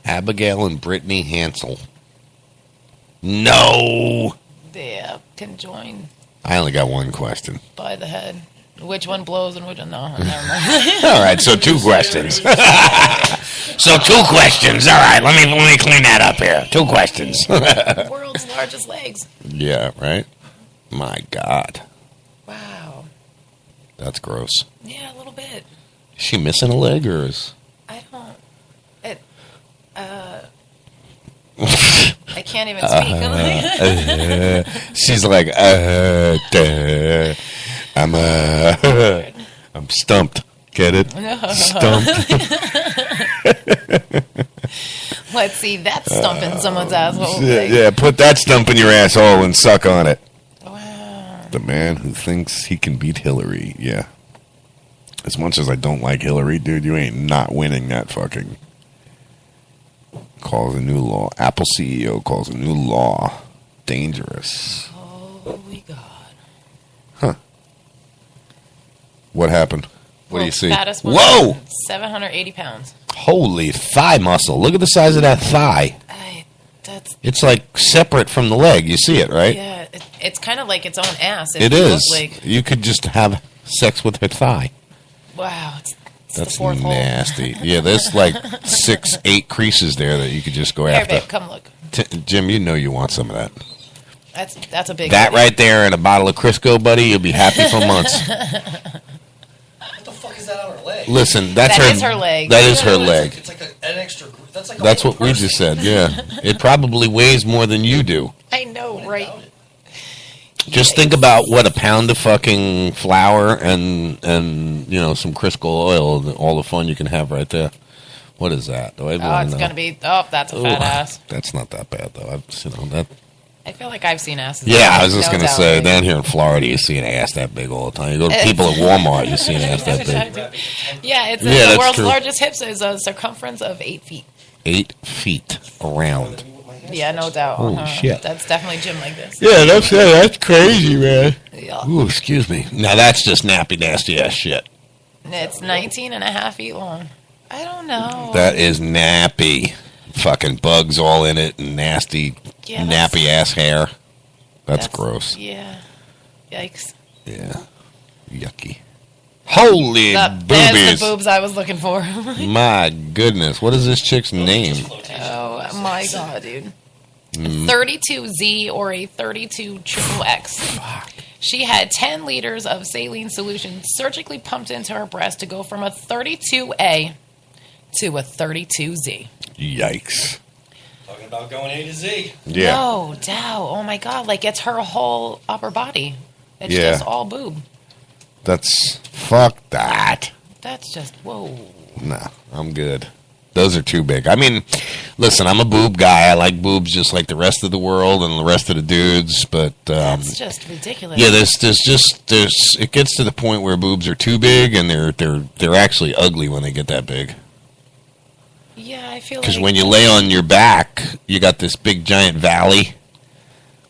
Abigail and Brittany Hansel. No. Yeah, conjoined I only got one question. by the head. Which one blows and which one... No, never mind. All right, so 2 questions. So 2 questions. All right, let me clean that up here. 2 questions. World's largest legs. Yeah, right? My God. Wow. That's gross. Yeah, a little bit. Is she missing a leg or is... I don't... It... I can't even speak. She's like, I'm stumped. Get it? Stumped. Let's see, that's stumping someone's asshole. Yeah, put that stump in your asshole and suck on it. Wow. The man who thinks he can beat Hillary. Yeah. As much as I don't like Hillary, dude, you ain't not winning that fucking... Calls a new law. Apple CEO calls a new law dangerous. Holy God. Huh. What happened? What do you see? Fattest one, Whoa! 780 pounds. Holy thigh muscle. Look at the size of that thigh. That's... It's like separate from the leg. You see it, right? Yeah, It's kind of like its own ass. It you is. look like, You could just have sex with her thigh. wow, it's That's the fourth nasty. Yeah, there's like 6, 8 creases there that you could just go hole. Here, after. babe, come look. Jim, you know you want some of that. That's a big. That baby. right there and a bottle of Crisco, buddy, you'll be happy for months. What the fuck is that on her leg? Listen, that's That is her leg. That is her leg. It's like an extra. That's like. That's what we just said. Yeah, it probably weighs more than you do. I know, right? Just think about what a pound of fucking flour and some Crisco oil, and all the fun you can have right there. What is that? Do I Oh, it's gonna be. Oh, that's a fat ass. That's not that bad though. That. I feel like I've seen asses. Yeah, I was just No gonna doubt, say right? down here in Florida, you see an ass that big all the time. You go to people at Walmart, you see an ass that big. Yeah, it's Yeah, the that's world's true. largest hips is a circumference of 8 feet. 8 feet around. Yeah, no doubt. Holy shit. That's definitely Jim like this. Yeah, that's crazy, man. Yeah. Ooh, excuse me. Now that's just nappy, nasty ass shit. It's 19 and a half feet long. I don't know. That is nappy. Fucking bugs all in it and nasty, Yeah, nappy ass hair. That's gross. Yeah. Yikes. Yeah. Yucky. Holy There's boobies. the boobs I was looking for. My goodness. What is this chick's name? Oh my god, dude. Mm. 32Z or a 32XXX. She had 10 liters of saline solution surgically pumped into her breast to go from a 32A to a 32Z. Yikes. Talking about going A to Z. Yeah. No doubt. Oh my god, like it's her whole upper body. It's Yeah. just all boob. Fuck that. That's just, whoa. Nah, I'm good. Those are too big. I mean, listen, I'm a boob guy. I like boobs just like the rest of the world and the rest of the dudes, but That's just ridiculous. yeah, there's it gets to the point where boobs are too big and they're actually ugly when they get that big. Yeah, I feel like... Because when you lay on your back, you got this big giant valley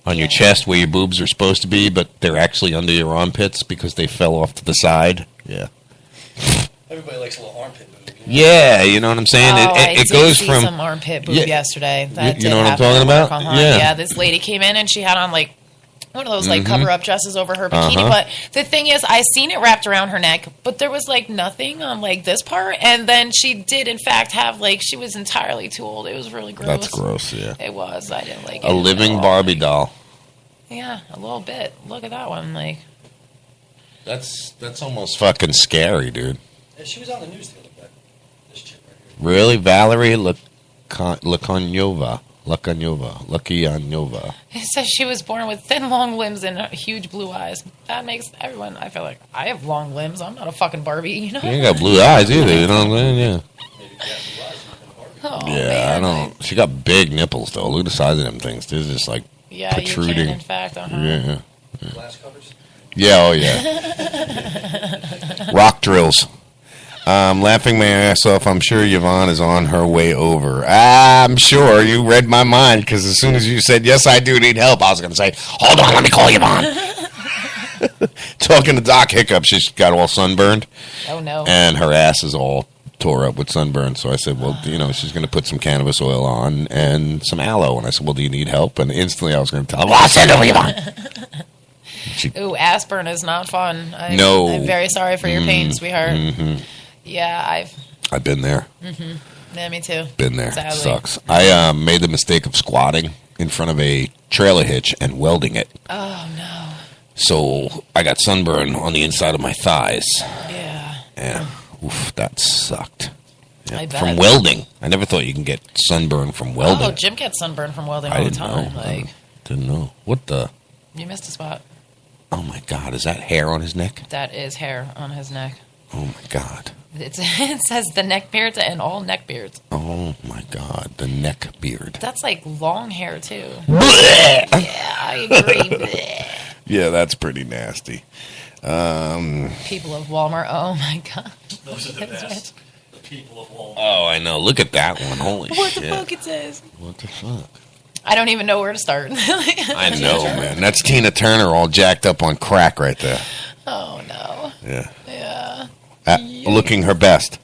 on your chest where your boobs are supposed to be, but they're actually under your armpits because they fell off to the side. Yeah. Everybody likes a little armpit boob. Yeah, you know what I'm saying? Oh, it I goes did see from some armpit boob Yeah. yesterday. That You know did what I'm happen talking at about? work, uh-huh. Yeah. Yeah, this lady came in and she had on like one of those like Mhm. cover-up dresses over her bikini. Uh-huh. But the thing is, I seen it wrapped around her neck, but there was like nothing on like this part. And then she did in fact have like she was entirely too old. It was really gross. That's gross, yeah. It was. I didn't like it. A living at all. Barbie doll. Yeah, a little bit. Look at that one. Like That's almost fucking scary, dude. Yeah, she was on the news the other day. This chick right here. Really? Valerie Lakonyova. Lakionova. it says she was born with thin, long limbs and huge blue eyes. That makes everyone. I feel like I have long limbs. I'm not a fucking Barbie, you know. You ain't got blue eyes either, you know what I'm saying? Yeah. Oh, Yeah, I don't. She got big nipples, though. Look at the size of them things. They're just like Yeah, you protruding. can, in fact. Uh-huh. Yeah. Glass covers. Yeah, oh yeah. Rock drills. Laughing my ass off. I'm sure Yvonne is on her way over. I'm sure you read my mind because as soon as you said, yes, I do need help, I was going to say, hold on, let me call Yvonne. Talking to Doc Hiccup, she's got all sunburned. Oh, no. And her ass is all tore up with sunburn. So I said, well, she's going to put some cannabis oil on and some aloe. And I said, well, do you need help? And instantly I was going to tell her, well, I'll send over Yvonne. Ooh, ass burn is not fun. No. I'm very sorry for your pain, sweetheart. Mm-hmm. Yeah, I've been there. Yeah, me too. Been there. Sadly. Sucks. I made the mistake of squatting in front of a trailer hitch and welding it. Oh, no. So I got sunburn on the inside of my thighs. Yeah. Yeah. Oof, that sucked. Yeah. I bet. From welding. I never thought you can get sunburn from welding. Oh, Jim gets sunburned from welding I all the didn't time. know. Like, Didn't know. What the? you missed a spot. Oh my God. Is that hair on his neck? That is hair on his neck. Oh my God. It says the neck beards and all neck beards. Oh my God. The neck beard. That's like long hair, too. Yeah, I agree. Bleh. Yeah, that's pretty nasty. People of Walmart. Oh, my God. Those are the best. The people of Walmart. Oh, I know. Look at that one. Holy What shit. the fuck it says? What the fuck? I don't even know where to start. I know, man. That's Tina Turner all jacked up on crack right there. Oh, no. Yeah. Yeah. Looking her best.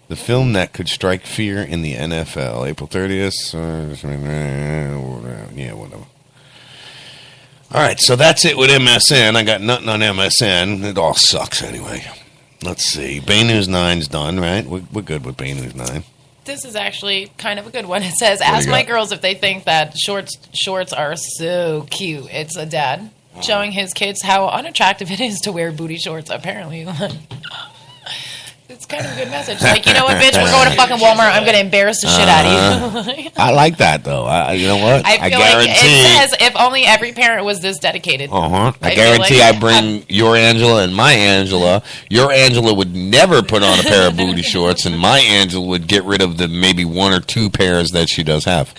The film that could strike fear in the NFL. April 30th. Yeah, whatever. All right, so that's it with MSN. I got nothing on MSN. It all sucks anyway. Let's see. Bay News 9's done, right? We're good with Bay News 9. This is actually kind of a good one. It says, What do ask you my got? girls if they think that shorts are so cute. It's a dad showing his kids how unattractive it is to wear booty shorts, apparently. It's kind of a good message. Like, you know what, bitch? We're going to fucking Walmart. I'm going to embarrass the shit out of you. I like that, though. You know what? I feel like it says, if only every parent was this dedicated. I I feel guarantee like- I bring your Angela and my Angela. Your Angela would never put on a pair of booty shorts, and my Angela would get rid of the maybe one or two pairs that she does have.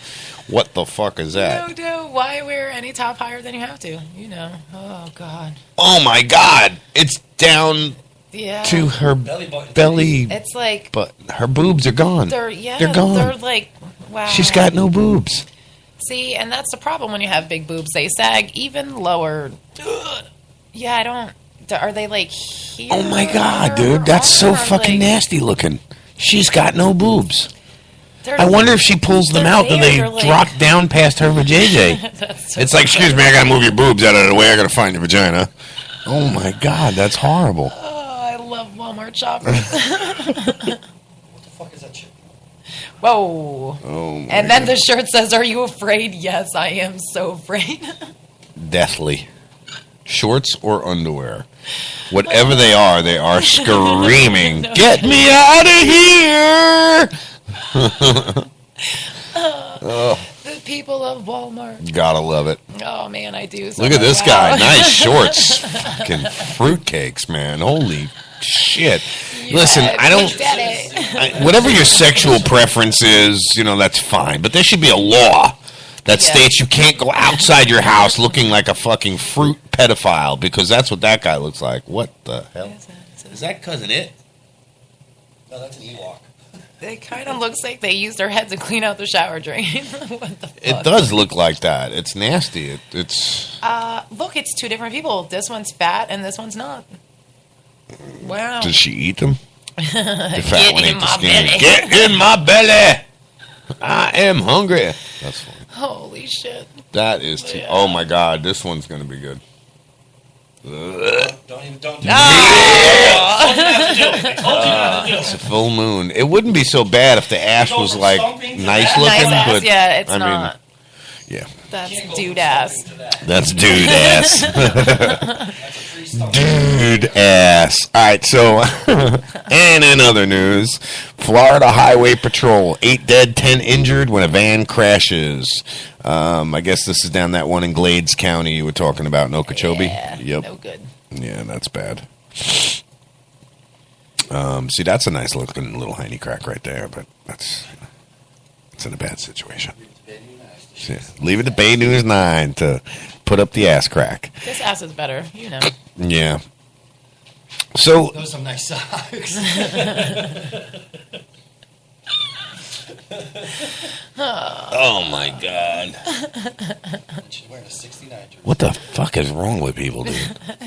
What the fuck is that? No, why wear any top higher than you have to? You know. Oh, God. Oh, my God. It's down Yeah. to her belly. It's like... But her boobs are gone. They're gone. They're like, wow. She's got no boobs. See, and that's the problem when you have big boobs. They sag even lower. Ugh. Yeah, I don't... Are they like here? Oh, my God, dude. That's so fucking nasty looking. She's got no boobs. I wonder if she pulls them out, do they drop down past her vajayjay? It's like, excuse me, I gotta move your boobs out of the way. I gotta find your vagina. Oh, my God, that's horrible. Oh, I love Walmart shopping. What the fuck is that shit? Whoa. Oh, my And then the shirt says, are you afraid? Yes, I am so afraid. Deathly. Shorts or underwear. Whatever they are screaming, get me out of here! The people of Walmart. Gotta love it. Oh, man, I do. So Look at this wow. guy. Nice shorts. Fucking fruitcakes, man. Holy shit. Listen, I don't... whatever your sexual preference is, that's fine. But there should be a law that states you can't go outside your house looking like a fucking fruit pedophile, because that's what that guy looks like. What the hell? Is that Cousin It? No, that's an Ewok. It kind of looks like they use their head to clean out the shower drain. What the fuck? It does look like that. It's nasty. It's... Look, it's two different people. This one's fat and this one's not. Wow. Does she eat them? The fat Get one in ate the my skinny. belly. Get in my belly. I am hungry. That's funny. Holy shit. That is too... Oh, my God. This one's going to be good. Don't do it. It's a full moon. It wouldn't be so bad if the ass was, like, nice looking. Nice ass, but yeah, it's I not. mean, yeah. That's dude ass. That's dude ass. Dude ass. All right, so, and in other news, Florida Highway Patrol, 8 dead, 10 injured when a van crashes. I guess this is down that one in Glades County you were talking about in Okeechobee. Yeah, yep. no good. Yeah, that's bad. See, that's a nice looking little hiney crack right there, but it's in a bad situation. Yeah, leave it to Bay News 9 to put up the ass crack. This ass is better, you know. Yeah. So Those are some nice socks. oh my God. She's wearing a 69 jersey. What the fuck is wrong with people, dude?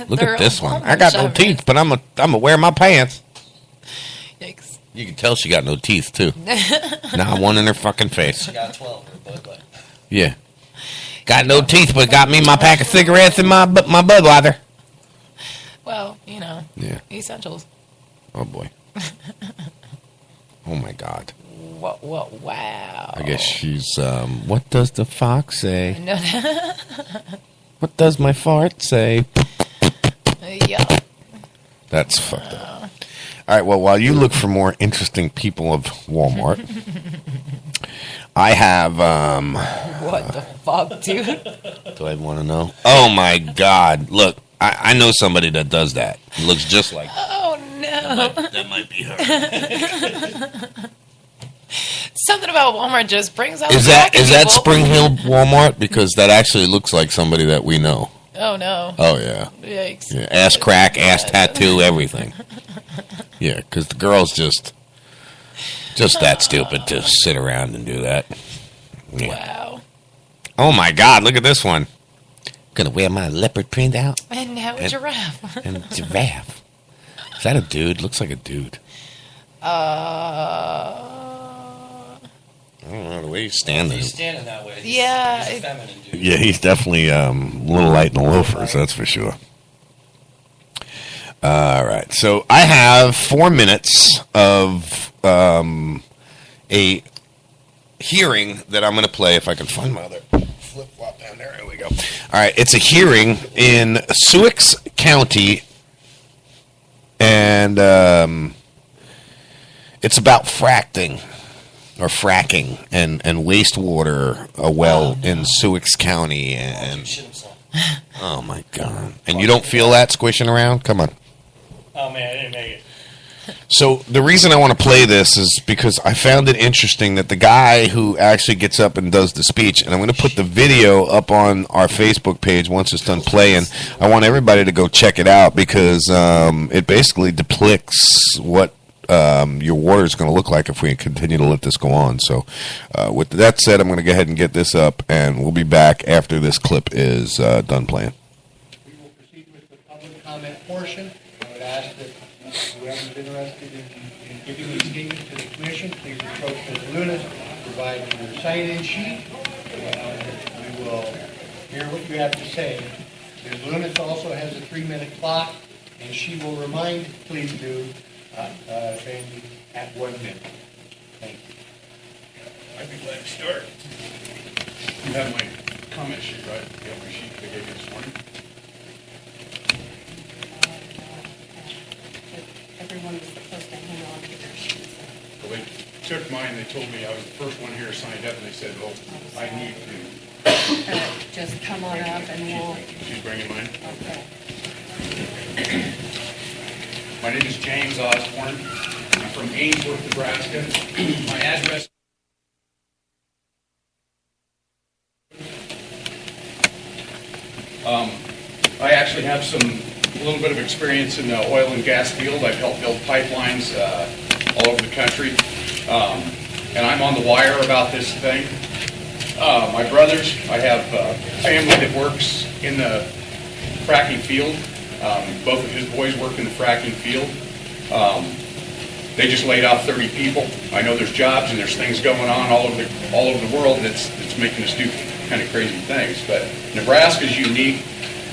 Look They're at this one. Walmart I got no shoppers. teeth, but I'm gonna wear my pants. Yikes. You can tell she got no teeth too. Not one in her fucking face. She got 12 in her Bud Light. Yeah. Got no teeth, but got me my pack of cigarettes and my Budweiser. Well, you know. Yeah. Essentials. Oh boy. Oh my God. Wow. I guess she's. What does the fox say? No. What does my fart say? Yeah. That's fucked up. All right. Well, while you look for more interesting people of Walmart, I have. What the fuck, dude? Do I want to know? Oh my God! Look, I know somebody that does that. It looks just like. Oh no. That might be her. Something about Walmart just brings out Is the that black in Is that people. Spring Hill Walmart? Because that actually looks like somebody that we know. Oh no. Oh yeah. Yikes. Yeah, ass crack, ass tattoo, everything. Yeah, because the girl's just that stupid to sit around and do that. Yeah. Wow. Oh my God! Look at this one. Gonna wear my leopard print out And now a giraffe. and giraffe. Is that a dude? Looks like a dude. I don't know the way he's standing. He's standing that way. Yeah. He's a feminine dude. Yeah, he's definitely a little light in the loafers, that's for sure. All right, so I have 4 minutes of a hearing that I'm going to play if I can find my other flip-flop down there. There we go. All right, it's a hearing in Sioux County, and it's about fracking and wastewater a well in Sioux County. And oh, my God. And you don't feel that squishing around? Come on. Oh, man, I didn't make it. So the reason I want to play this is because I found it interesting that the guy who actually gets up and does the speech, and I'm going to put the video up on our Facebook page once it's done playing. I want everybody to go check it out because it basically depicts what your water is going to look like if we continue to let this go on. So with that said, I'm going to go ahead and get this up, and we'll be back after this clip is done playing. We will proceed with the public comment portion. I would ask that whoever's interested in giving a statement to the commission, please approach Ms. Lunas, provide your sign-in sheet. We will hear what you have to say. Ms. Lunas also has a 3-minute clock, and she will remind, please do, Sandy, at 1 minute. Thank you. I'd be glad to start. You have my comment sheet, right? You have my sheet that I gave you this morning? Everyone was supposed to hang on to their sheets. Well, they took mine, they told me I was the first one here signed up, and they said, well, I need to. Just come on up and we'll... She's bringing mine? Okay. My name is James Osborne. I'm from Ainsworth, Nebraska. My address... I actually have a little bit of experience in the oil and gas field. I've helped build pipelines all over the country. And I'm on the wire about this thing. My brothers, I have family that works in the fracking field. Both of his boys work in the fracking field. They just laid off 30 people. I know there's jobs and there's things going on all over the world that's making us do kind of crazy things. But Nebraska is unique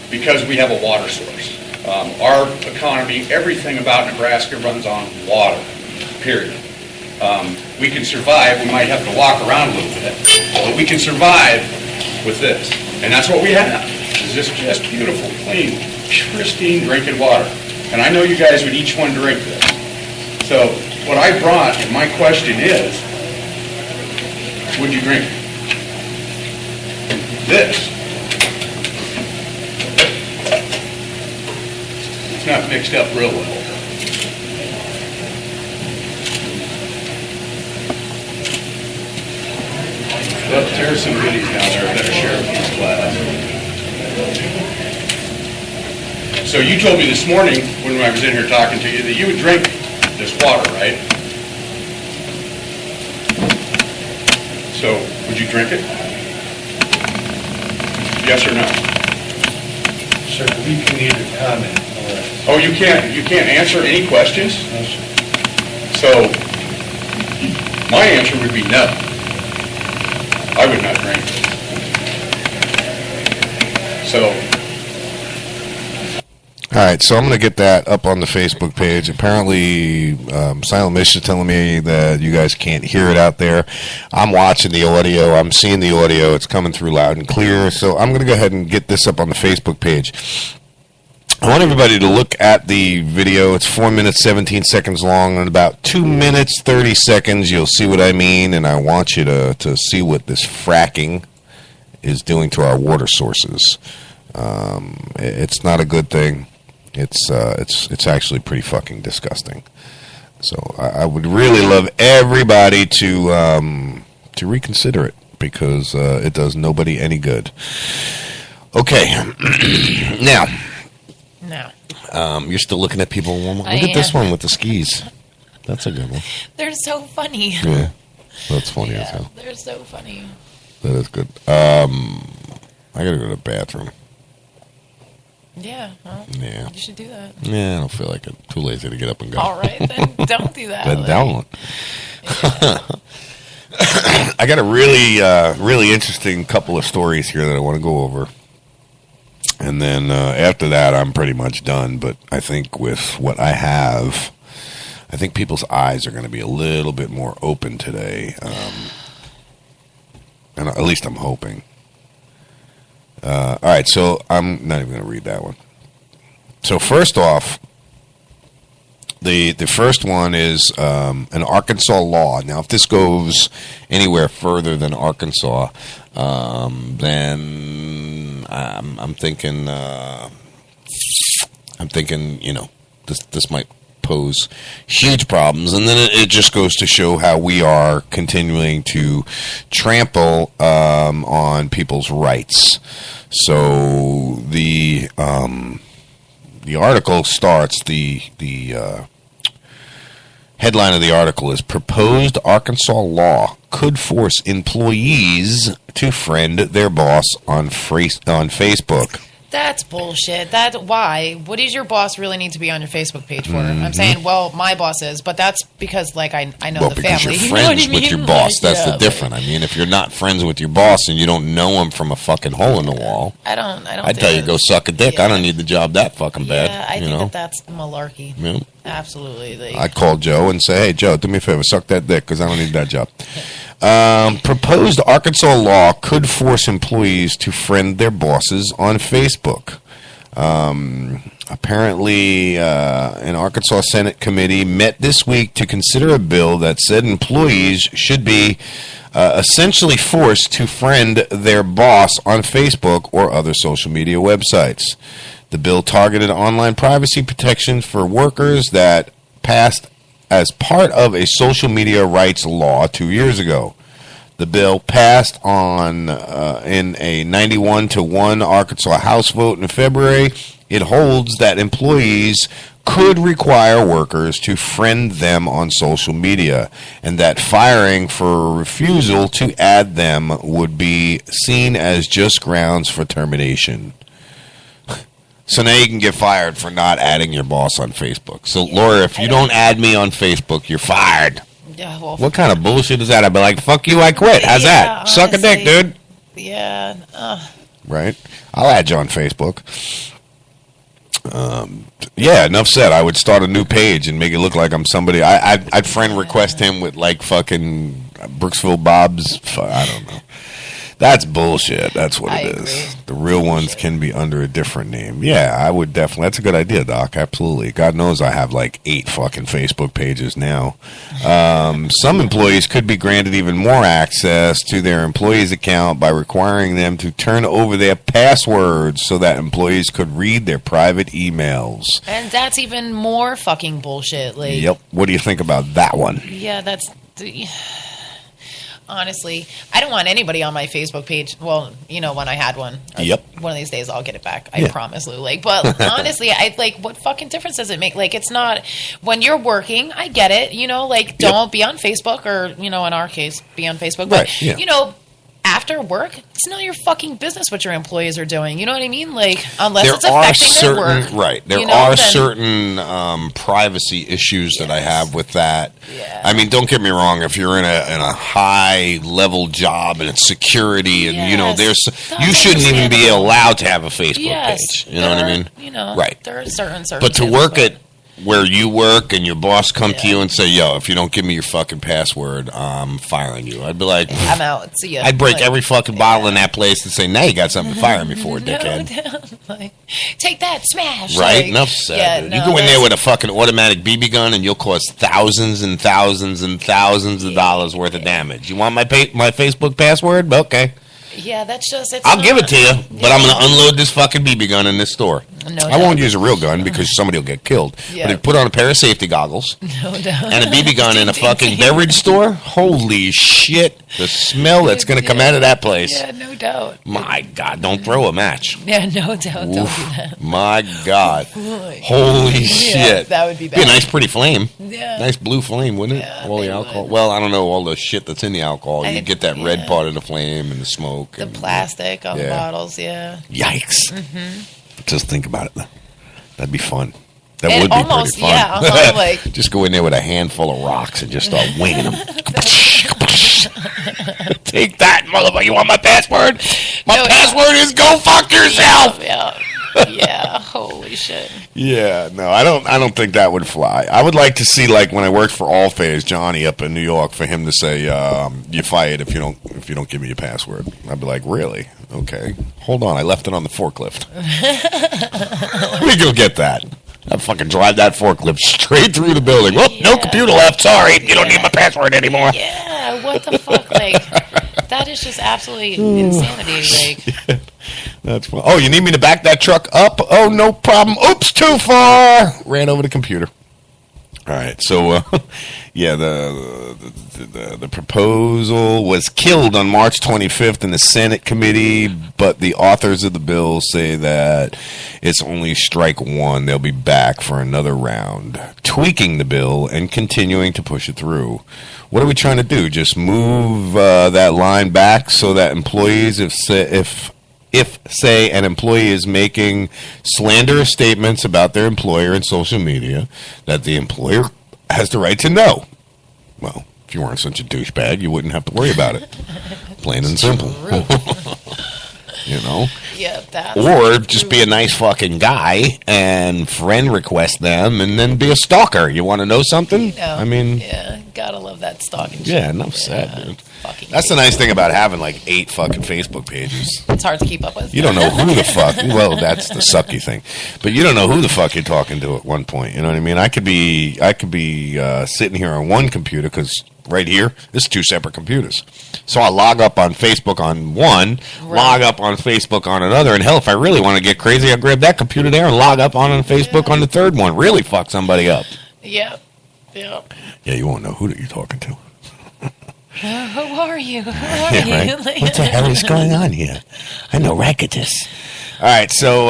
because we have a water source. Our economy, everything about Nebraska runs on water, period. We can survive. We might have to walk around a little bit, but we can survive with this. And that's what we have. It's just beautiful, clean, pristine drinking water. And I know you guys would each one drink this. So what I brought, and my question is, would you drink it? This. It's not mixed up real well. Well, there's some goodies down there that are shared with this class. So you told me this morning when I was in here talking to you that you would drink this water, right? So, would you drink it? Yes or no? Sir, we can either comment or... Oh, you can't answer any questions? No, sir. So, my answer would be no. I would not drink it. So... All right, so I'm going to get that up on the Facebook page. Apparently, Silent Mish is telling me that you guys can't hear it out there. I'm watching the audio. I'm seeing the audio. It's coming through loud and clear. So I'm going to go ahead and get this up on the Facebook page. I want everybody to look at the video. It's 4 minutes, 17 seconds long. In about 2 minutes, 30 seconds, you'll see what I mean. And I want you to see what this fracking is doing to our water sources. It's not a good thing. It's actually pretty fucking disgusting. So I would really love everybody to reconsider it because it does nobody any good. Okay, now. No. You're still looking at people. Look at this one with the skis. That's a good one. They're so funny. Yeah, that's funny as hell. They're so funny. That is good. I gotta go to the bathroom. Yeah, well, Yeah. you should do that. Yeah, I don't feel like it. Too lazy to get up and go. All right, then don't do that. Then don't. I got a really interesting couple of stories here that I want to go over. And then after that, I'm pretty much done. But I think with what I have, I think people's eyes are going to be a little bit more open today. And at least I'm hoping. All right, so I'm not even going to read that one. So first off, the first one is an Arkansas law. Now, if this goes anywhere further than Arkansas, then I'm thinking, this might pose huge problems, and then it just goes to show how we are continuing to trample on people's rights. So the article starts, the headline of the article is Proposed Arkansas Law Could Force Employees to Friend Their Boss on Facebook. That's bullshit. Why? What does your boss really need to be on your Facebook page for? Mm-hmm. I'm saying, well, my boss is, but that's because, like, I know Well, the because family. you're You know what friends I with mean? your boss. Like, That's the difference. I mean, if you're not friends with your boss and you don't know him from a fucking hole in the wall, I'd tell you go suck a dick. I don't need the job that fucking bad. Yeah, I think that's malarkey. Yeah. Absolutely. Like, I'd call Joe and say, hey, Joe, do me a favor, suck that dick because I don't need that job. Proposed Arkansas law could force employees to friend their bosses on Facebook. Apparently, an Arkansas Senate committee met this week to consider a bill that said employees should be essentially forced to friend their boss on Facebook or other social media websites. The bill targeted online privacy protection for workers that passed as part of a social media rights law 2 years ago. The bill passed in a 91-1 Arkansas House vote in February. It holds that employees could require workers to friend them on social media, and that firing for refusal to add them would be seen as just grounds for termination. So now you can get fired for not adding your boss on Facebook. So, Laura, if you don't add me on Facebook, you're fired. Yeah, well, What kind of bullshit is that? I'd be like, fuck you, I quit. How's that? Suck a dick, dude. Yeah. Right? I'll add you on Facebook. Yeah, enough said. I would start a new page and make it look like I'm somebody. I'd friend request him with like fucking Brooksville Bob's. I don't know. That's bullshit. That's what it is. The real ones can be under a different name. Yeah, I would definitely. That's a good idea, Doc. Absolutely. God knows I have like 8 fucking Facebook pages now. Some employees could be granted even more access to their employee's account by requiring them to turn over their passwords so that employees could read their private emails. And that's even more fucking bullshit. Like, Yep. What do you think about that one? yeah, that's. Honestly, I don't want anybody on my Facebook page. Well, you know, when I had one. Yep. One of these days I'll get it back. I promise, Lou. Like, but honestly, what fucking difference does it make? Like, it's not, when you're working, I get it, you know, like, don't be on Facebook, or, you know, in our case, be on Facebook. But, Right, yeah. you know, after work, it's none of your fucking business what your employees are doing. You know what I mean? Like, unless it's affecting their work. Right. There you know, are then- certain privacy issues that I have with that. Yeah. I mean, don't get me wrong. If you're in a high level job and it's security, and you know, you shouldn't even be allowed to have a Facebook page. You know what I mean? You know, right. There are certain But to work at where you work and your boss come to you and say, yo, if you don't give me your fucking password, I'm firing you. I'd be like, I'm out. See ya. I'd break Like, every fucking bottle in that place and say, now you got something to fire me for, dickhead. Like, take that, smash. Right? Like, Enough said. yeah, Dude. no, You go in there that's- with a fucking automatic BB gun and you'll cause thousands and thousands and thousands of dollars worth of damage. You want my Facebook password? Okay. Yeah, that's just. It's I'll give it to you, but I'm going to unload this fucking BB gun in this store. No I won't use a real gun because somebody will get killed. Yeah. But if you put on a pair of safety goggles No doubt. and a BB gun in a fucking beverage store, holy shit, the smell that's going to come out of that place. Yeah, no doubt. My God, don't throw a match. Yeah, no doubt. Don't do Oof, that. my God. Boy. Holy Yeah, shit. that would be Be a bad. nice pretty flame. Yeah. Nice blue flame, wouldn't it? All the alcohol. Well, I don't know all the shit that's in the alcohol. You get that red part of the flame and the smoke. The and, plastic on the Yeah. bottles, yeah. Yikes. Mm-hmm. Just think about it. That'd be fun. That It would be almost- pretty fun. yeah, like- just go in there with a handful of rocks and just start winging them. Take that, motherfucker. You want my password? My password is go fuck yourself. Yeah, holy shit. Yeah, no, I don't think that would fly. I would like to see, like, when I worked for Allphase, Johnny up in New York, for him to say, "You're fired if you don't give me your password." I'd be like, "Really? Okay, hold on. I left it on the forklift. Let me go get that. I fucking drive that forklift straight through the building. Well, no computer left. Sorry, you don't need my password anymore." Yeah, what the fuck? Like, that is just absolutely insanity. Like, That's fun. Oh, you need me to back that truck up? Oh, no problem. Oops, too far. Ran over the computer. All right, so yeah, the proposal was killed on March 25th in the Senate committee, but the authors of the bill say that it's only strike one. They'll be back for another round, tweaking the bill and continuing to push it through. What are we trying to do? Just move that line back so that employees, if say an employee is making slanderous statements about their employer in social media, that the employer has the right to know. Well, if you weren't such a douchebag, you wouldn't have to worry about it. Plain and simple. You know? yeah, that's Or just be a nice fucking guy and friend request them and then be a stalker. You want to know something? I mean... yeah, gotta love that stalking shit. Yeah, enough said, dude. That's the nice thing about having like 8 fucking Facebook pages. It's hard to keep up with. You don't know who the fuck. Well, that's the sucky thing, but you don't know who the fuck you're talking to at one point. You know what I mean? I could be sitting here on one computer because right here, this is 2 separate computers. So I log up on Facebook on one, log up on Facebook on another, and hell, if I really want to get crazy, I'll grab that computer there and log up on Facebook on the third one. Really fuck somebody up. Yeah. Yeah, you won't know who you're talking to. Who are you? Who are Yeah, you? right? What the hell is going on here? I know Racketus. All right, so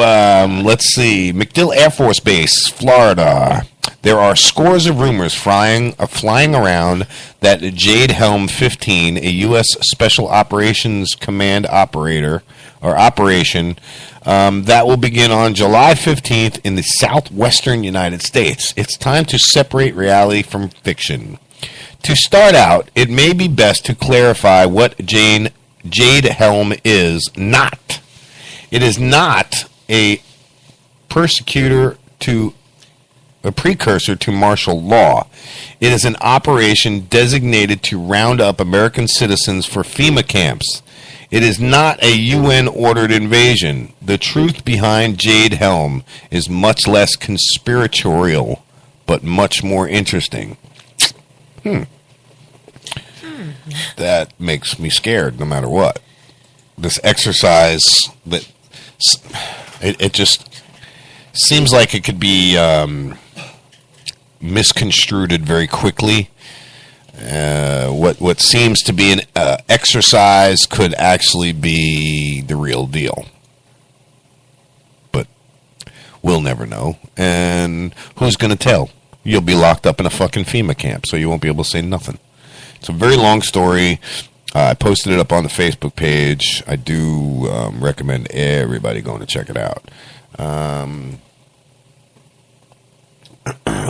let's see. MacDill Air Force Base, Florida. There are scores of rumors flying around that Jade Helm 15, a U.S. Special Operations Command operation that will begin on July 15th in the southwestern United States. It's time to separate reality from fiction. To start out, it may be best to clarify what Jade Helm is not. It is not a precursor to martial law. It is an operation designated to round up American citizens for FEMA camps. It is not a UN-ordered invasion. The truth behind Jade Helm is much less conspiratorial, but much more interesting. That makes me scared no matter what. This exercise, that it just seems like it could be misconstrued very quickly. What seems to be an exercise could actually be the real deal. But we'll never know. And who's going to tell? You'll be locked up in a fucking FEMA camp, so you won't be able to say nothing. It's a very long story. I posted it up on the Facebook page. I do recommend everybody going to check it out.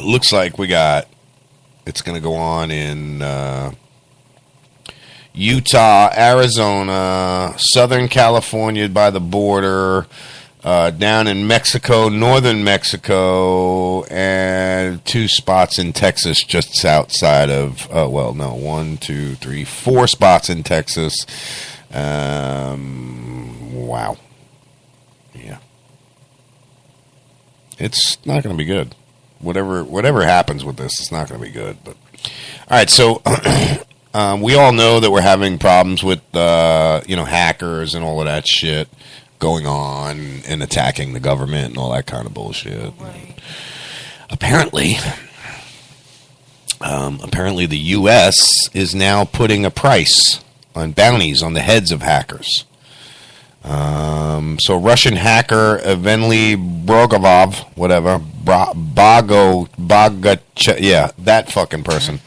Looks like it's going to go on in Utah, Arizona, Southern California by the border, down in Mexico, northern Mexico, and 2 spots in Texas just outside of, 4 spots in Texas. Wow. Yeah. It's not going to be good. Whatever happens with this, it's not going to be good. But all right, so we all know that we're having problems with hackers and all of that shit going on and attacking the government and all that kind of bullshit. Right. Apparently the U.S. is now putting a price on bounties on the heads of hackers. So Russian hacker Evgeny Brogov, that fucking person,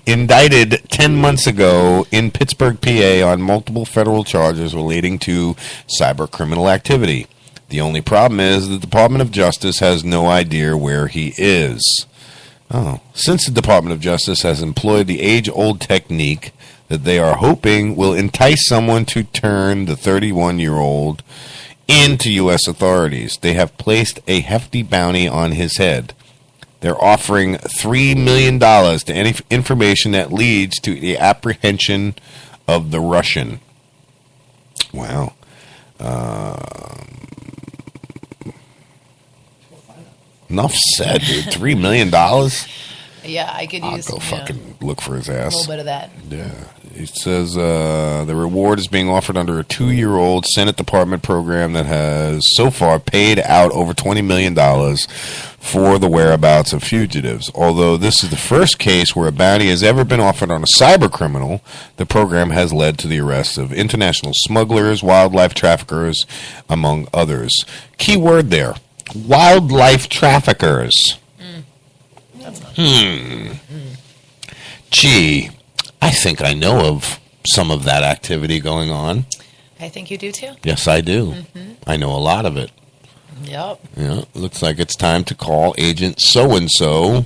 indicted 10 months ago in Pittsburgh, PA, on multiple federal charges relating to cyber criminal activity. The only problem is the Department of Justice has no idea where he is. Oh, since the Department of Justice has employed the age-old technique that they are hoping will entice someone to turn the 31-year-old into U.S. authorities, they have placed a hefty bounty on his head. They're offering $3 million to any information that leads to the apprehension of the Russian. Wow. Enough said, dude. $3 million? Yeah, I could use. I'll go fucking look for his ass. A little bit of that. Yeah. It says the reward is being offered under a 2-year-old Senate Department program that has so far paid out over $20 million for the whereabouts of fugitives. Although this is the first case where a bounty has ever been offered on a cyber criminal, the program has led to the arrest of international smugglers, wildlife traffickers, among others. Key word there. Wildlife traffickers. Gee, I think I know of some of that activity going on. I think you do too. Yes, I do. I know a lot of it. Yep. Yeah, looks like it's time to call Agent So-and-so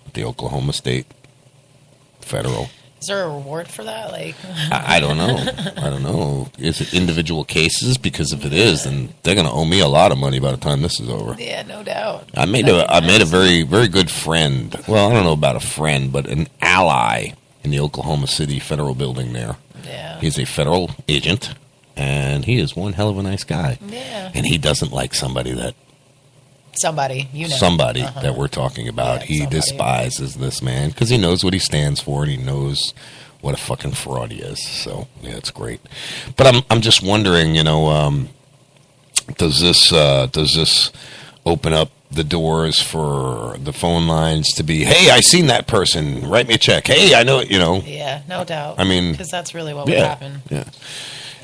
at the Oklahoma State Federal. Is there a reward for that? Like, I don't know. I don't know. Is it individual cases? Because if it is, then they're going to owe me a lot of money by the time this is over. Yeah, no doubt. I made a very, very good friend. Well, I don't know about a friend, but an ally in the Oklahoma City Federal Building there. Yeah. He's a federal agent, and he is one hell of a nice guy. Yeah. And he doesn't like somebody that that we're talking about. Yeah, he despises this man because he knows what he stands for and he knows what a fucking fraud he is. So yeah, it's great. But I'm just wondering, does this open up the doors for the phone lines to be, hey, I seen that person, write me a check. Hey, I know it, Yeah, no doubt. I mean, because that's really what would happen. Yeah.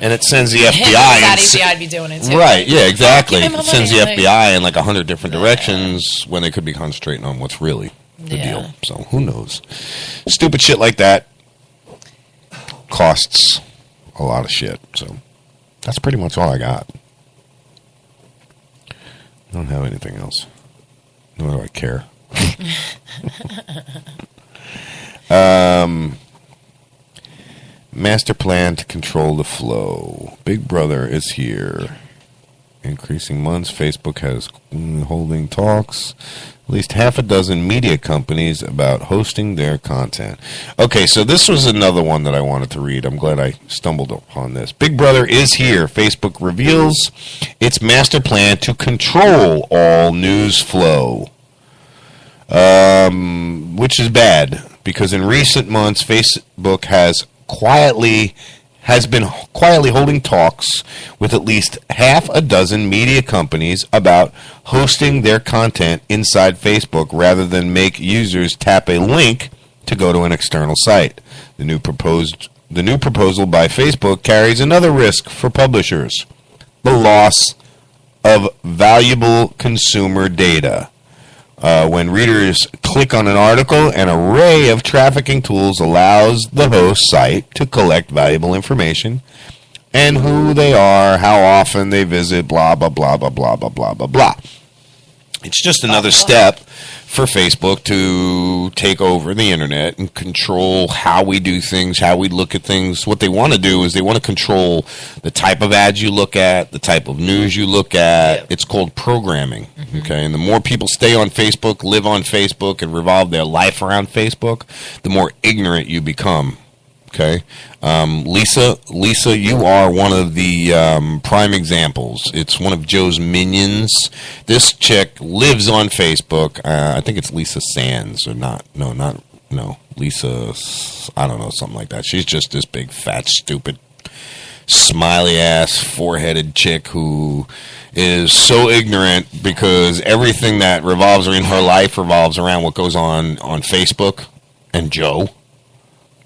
And it sends the If FBI. it was that easy, I'd be doing it too. Right, yeah, exactly. Give him It sends the money, FBI in like 100 different directions when they could be concentrating on what's really the Yeah. deal. So who knows? Stupid shit like that costs a lot of shit. So that's pretty much all I got. I don't have anything else. Nor do I care. Master plan to control the flow. Big Brother is here. Increasing months, Facebook has holding talks. At least half a dozen media companies about hosting their content. Okay, so this was another one that I wanted to read. I'm glad I stumbled upon this. Big Brother is here. Facebook reveals its master plan to control all news flow. Which is bad, because in recent months, Facebook has been quietly holding talks with at least half a dozen media companies about hosting their content inside Facebook rather than make users tap a link to go to an external site. The new proposal by Facebook carries another risk for publishers: the loss of valuable consumer data. When readers click on an article, an array of trafficking tools allows the host site to collect valuable information and who they are, how often they visit, blah, blah, blah, blah, blah, blah, blah, blah, blah. It's just another step for Facebook to take over the internet and control how we do things, how we look at things. What they want to do is they want to control the type of ads you look at, the type of news you look at. It's called programming, okay? And the more people stay on Facebook, live on Facebook, and revolve their life around Facebook, the more ignorant you become. Okay, Lisa, you are one of the prime examples. It's one of Joe's minions. This chick lives on Facebook. I think it's Lisa Sands, or not? No, Lisa. I don't know, something like that. She's just this big, fat, stupid, smiley ass, four-headed chick who is so ignorant because everything that revolves in her life revolves around what goes on Facebook and Joe.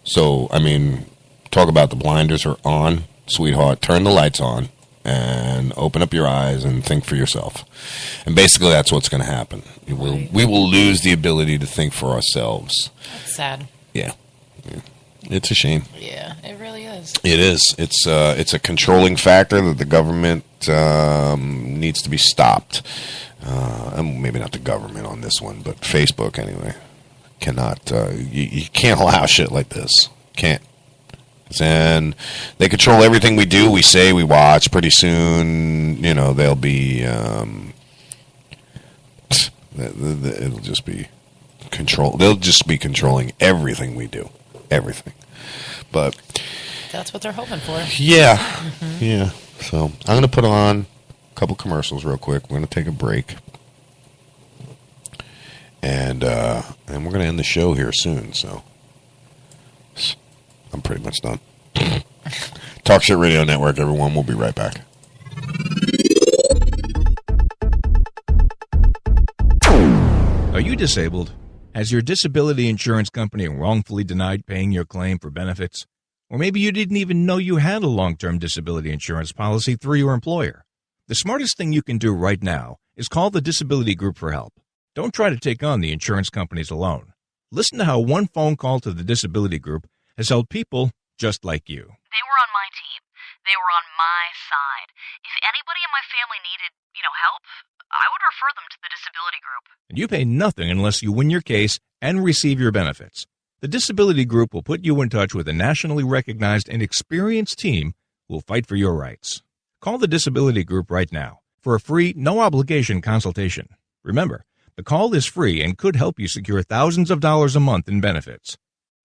So, I mean, talk about the blinders are on, sweetheart. Turn the lights on. and open up your eyes and think for yourself. And basically that's what's going to happen. We will lose the ability to think for ourselves. That's sad. Yeah. It's a shame. Yeah, it really is. It is. It's a controlling factor that the government needs to be stopped. Maybe not the government on this one, but Facebook anyway. Cannot. You can't allow shit like this. Can't. And they control everything we do, we say, we watch. Pretty soon, they'll be. It'll just be control. They'll just be controlling everything we do. Everything. But that's what they're hoping for. Yeah. Yeah. So I'm going to put on a couple commercials real quick. We're going to take a break. And we're going to end the show here soon. So I'm pretty much done. Talk Shit Radio Network, everyone. We'll be right back. Are you disabled? Has your disability insurance company wrongfully denied paying your claim for benefits? Or maybe you didn't even know you had a long-term disability insurance policy through your employer. The smartest thing you can do right now is call the Disability Group for help. Don't try to take on the insurance companies alone. Listen to how one phone call to the Disability Group has helped people just like you. They were on my team. They were on my side. If anybody in my family needed, help, I would refer them to the Disability Group. And you pay nothing unless you win your case and receive your benefits. The Disability Group will put you in touch with a nationally recognized and experienced team who will fight for your rights. Call the Disability Group right now for a free, no-obligation consultation. Remember, the call is free and could help you secure thousands of dollars a month in benefits.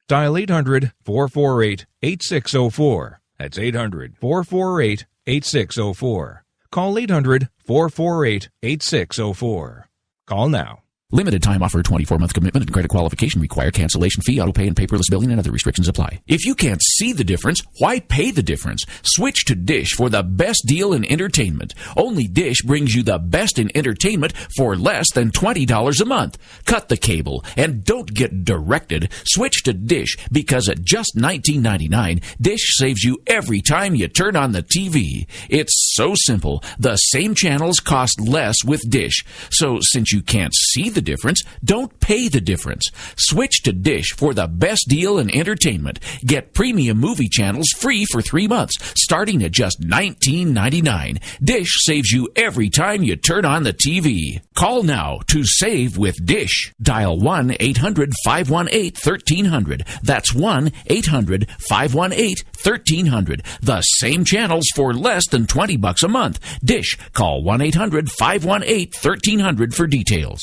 Dial 800-448-8604. That's 800-448-8604. Call 800-448-8604. Call now. Limited time offer, 24-month commitment and credit qualification required. Cancellation fee, auto pay, and paperless billing and other restrictions apply. If you can't see the difference, why pay the difference? Switch to Dish for the best deal in entertainment. Only Dish brings you the best in entertainment for less than $20 a month. Cut the cable and don't get directed. Switch to Dish because at just $19.99, Dish saves you every time you turn on the TV. It's so simple. The same channels cost less with Dish. So since you can't see the difference, don't pay the difference. Switch to Dish for the best deal in entertainment. Get premium movie channels free for 3 months, starting at just $19.99. Dish saves you every time you turn on the TV. Call now to save with Dish. Dial 1-800-518-1300. That's 1-800-518-1300. The same channels for less than $20 a month. Dish. Call 1-800-518-1300 for details.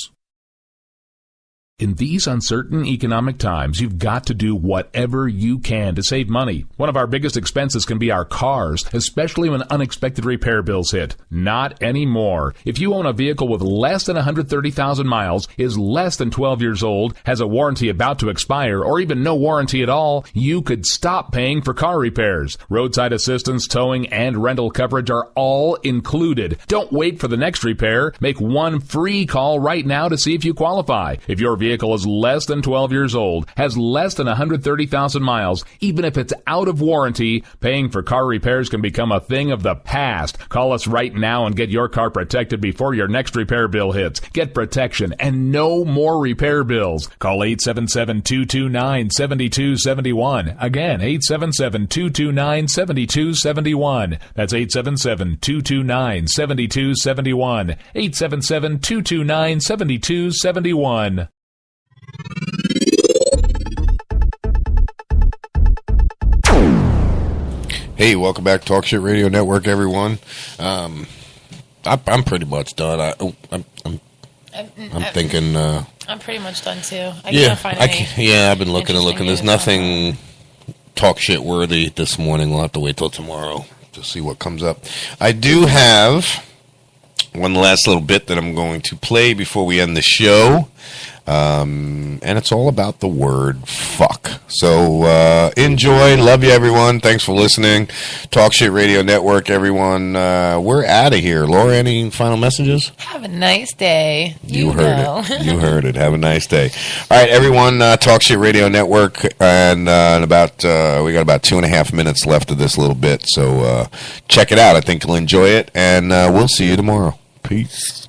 In these uncertain economic times, you've got to do whatever you can to save money. One of our biggest expenses can be our cars, especially when unexpected repair bills hit. Not anymore. If you own a vehicle with less than 130,000 miles, is less than 12 years old, has a warranty about to expire, or even no warranty at all, you could stop paying for car repairs. Roadside assistance, towing, and rental coverage are all included. Don't wait for the next repair. Make one free call right now to see if you qualify. If your vehicle is less than 12 years old, has less than 130,000 miles, even if it's out of warranty, paying for car repairs can become a thing of the past. Call us right now and get your car protected before your next repair bill hits. Get protection and no more repair bills. Call 877-229-7271. Again, 877-229-7271. That's 877-229-7271. 877-229-7271. Hey, welcome back to Talk Shit Radio Network, everyone. I'm pretty much done. I'm thinking. I'm pretty much done too. I can't find any. I've been looking and looking. There's nothing talk shit worthy this morning. We'll have to wait till tomorrow to see what comes up. I do have one last little bit that I'm going to play before we end the show. And it's all about the word fuck. So enjoy. Love you, everyone. Thanks for listening. Talk Shit Radio Network, everyone. We're out of here. Laura, any final messages? Have a nice day. You heard it. You heard it. Have a nice day. All right, everyone. Talk Shit Radio Network. And we got about 2.5 minutes left of this little bit. So check it out. I think you'll enjoy it. And we'll see you tomorrow. Peace.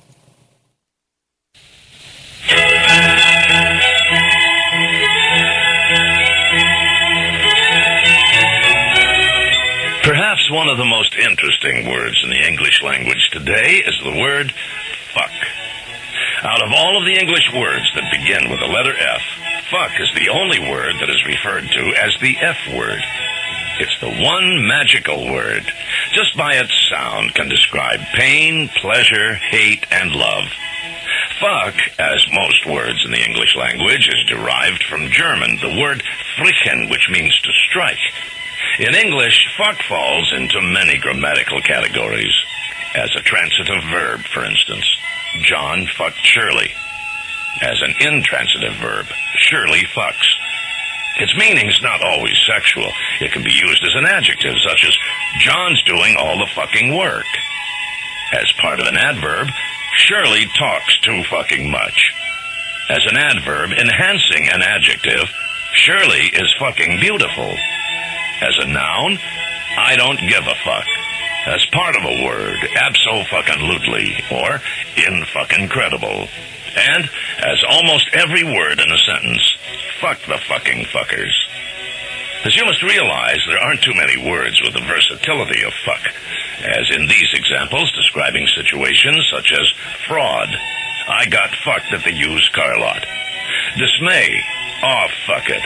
Perhaps one of the most interesting words in the English language today is the word fuck. Out of all of the English words that begin with the letter F, fuck is the only word that is referred to as the F word. It's the one magical word. Just by its sound can describe pain, pleasure, hate, and love. Fuck, as most words in the English language, is derived from German, the word frichen, which means to strike. In English, fuck falls into many grammatical categories. As a transitive verb, for instance, John fucked Shirley. As an intransitive verb, Shirley fucks. Its meaning's not always sexual. It can be used as an adjective, such as, John's doing all the fucking work. As part of an adverb, Shirley talks too fucking much. As an adverb enhancing an adjective, Shirley is fucking beautiful. As a noun, I don't give a fuck. As part of a word, abso-fucking-lutely, or in-fucking-credible. And, as almost every word in a sentence, fuck the fucking fuckers. As you must realize, there aren't too many words with the versatility of fuck, as in these examples describing situations such as fraud, I got fucked at the used car lot. Dismay, oh, fuck it.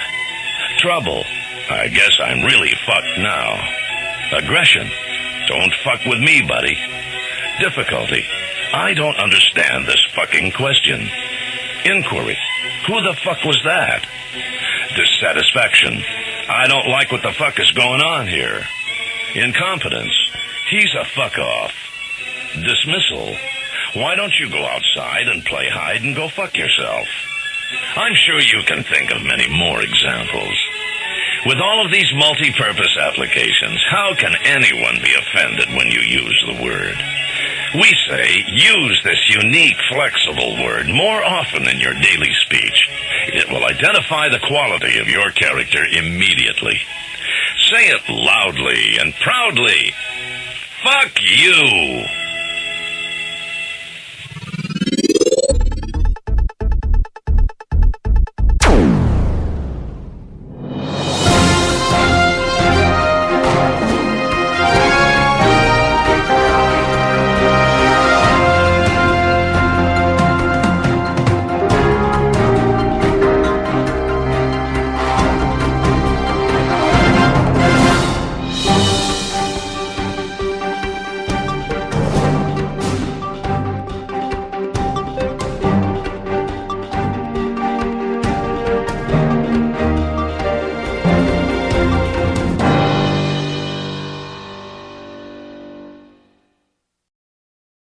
Trouble, I guess I'm really fucked now. Aggression, don't fuck with me, buddy. Difficulty, I don't understand this fucking question. Inquiry, who the fuck was that? Dissatisfaction, I don't like what the fuck is going on here. Incompetence, he's a fuck off. Dismissal, why don't you go outside and play hide and go fuck yourself? I'm sure you can think of many more examples. With all of these multi-purpose applications, how can anyone be offended when you use the word? We say, use this unique, flexible word more often in your daily speech. It will identify the quality of your character immediately. Say it loudly and proudly. Fuck you!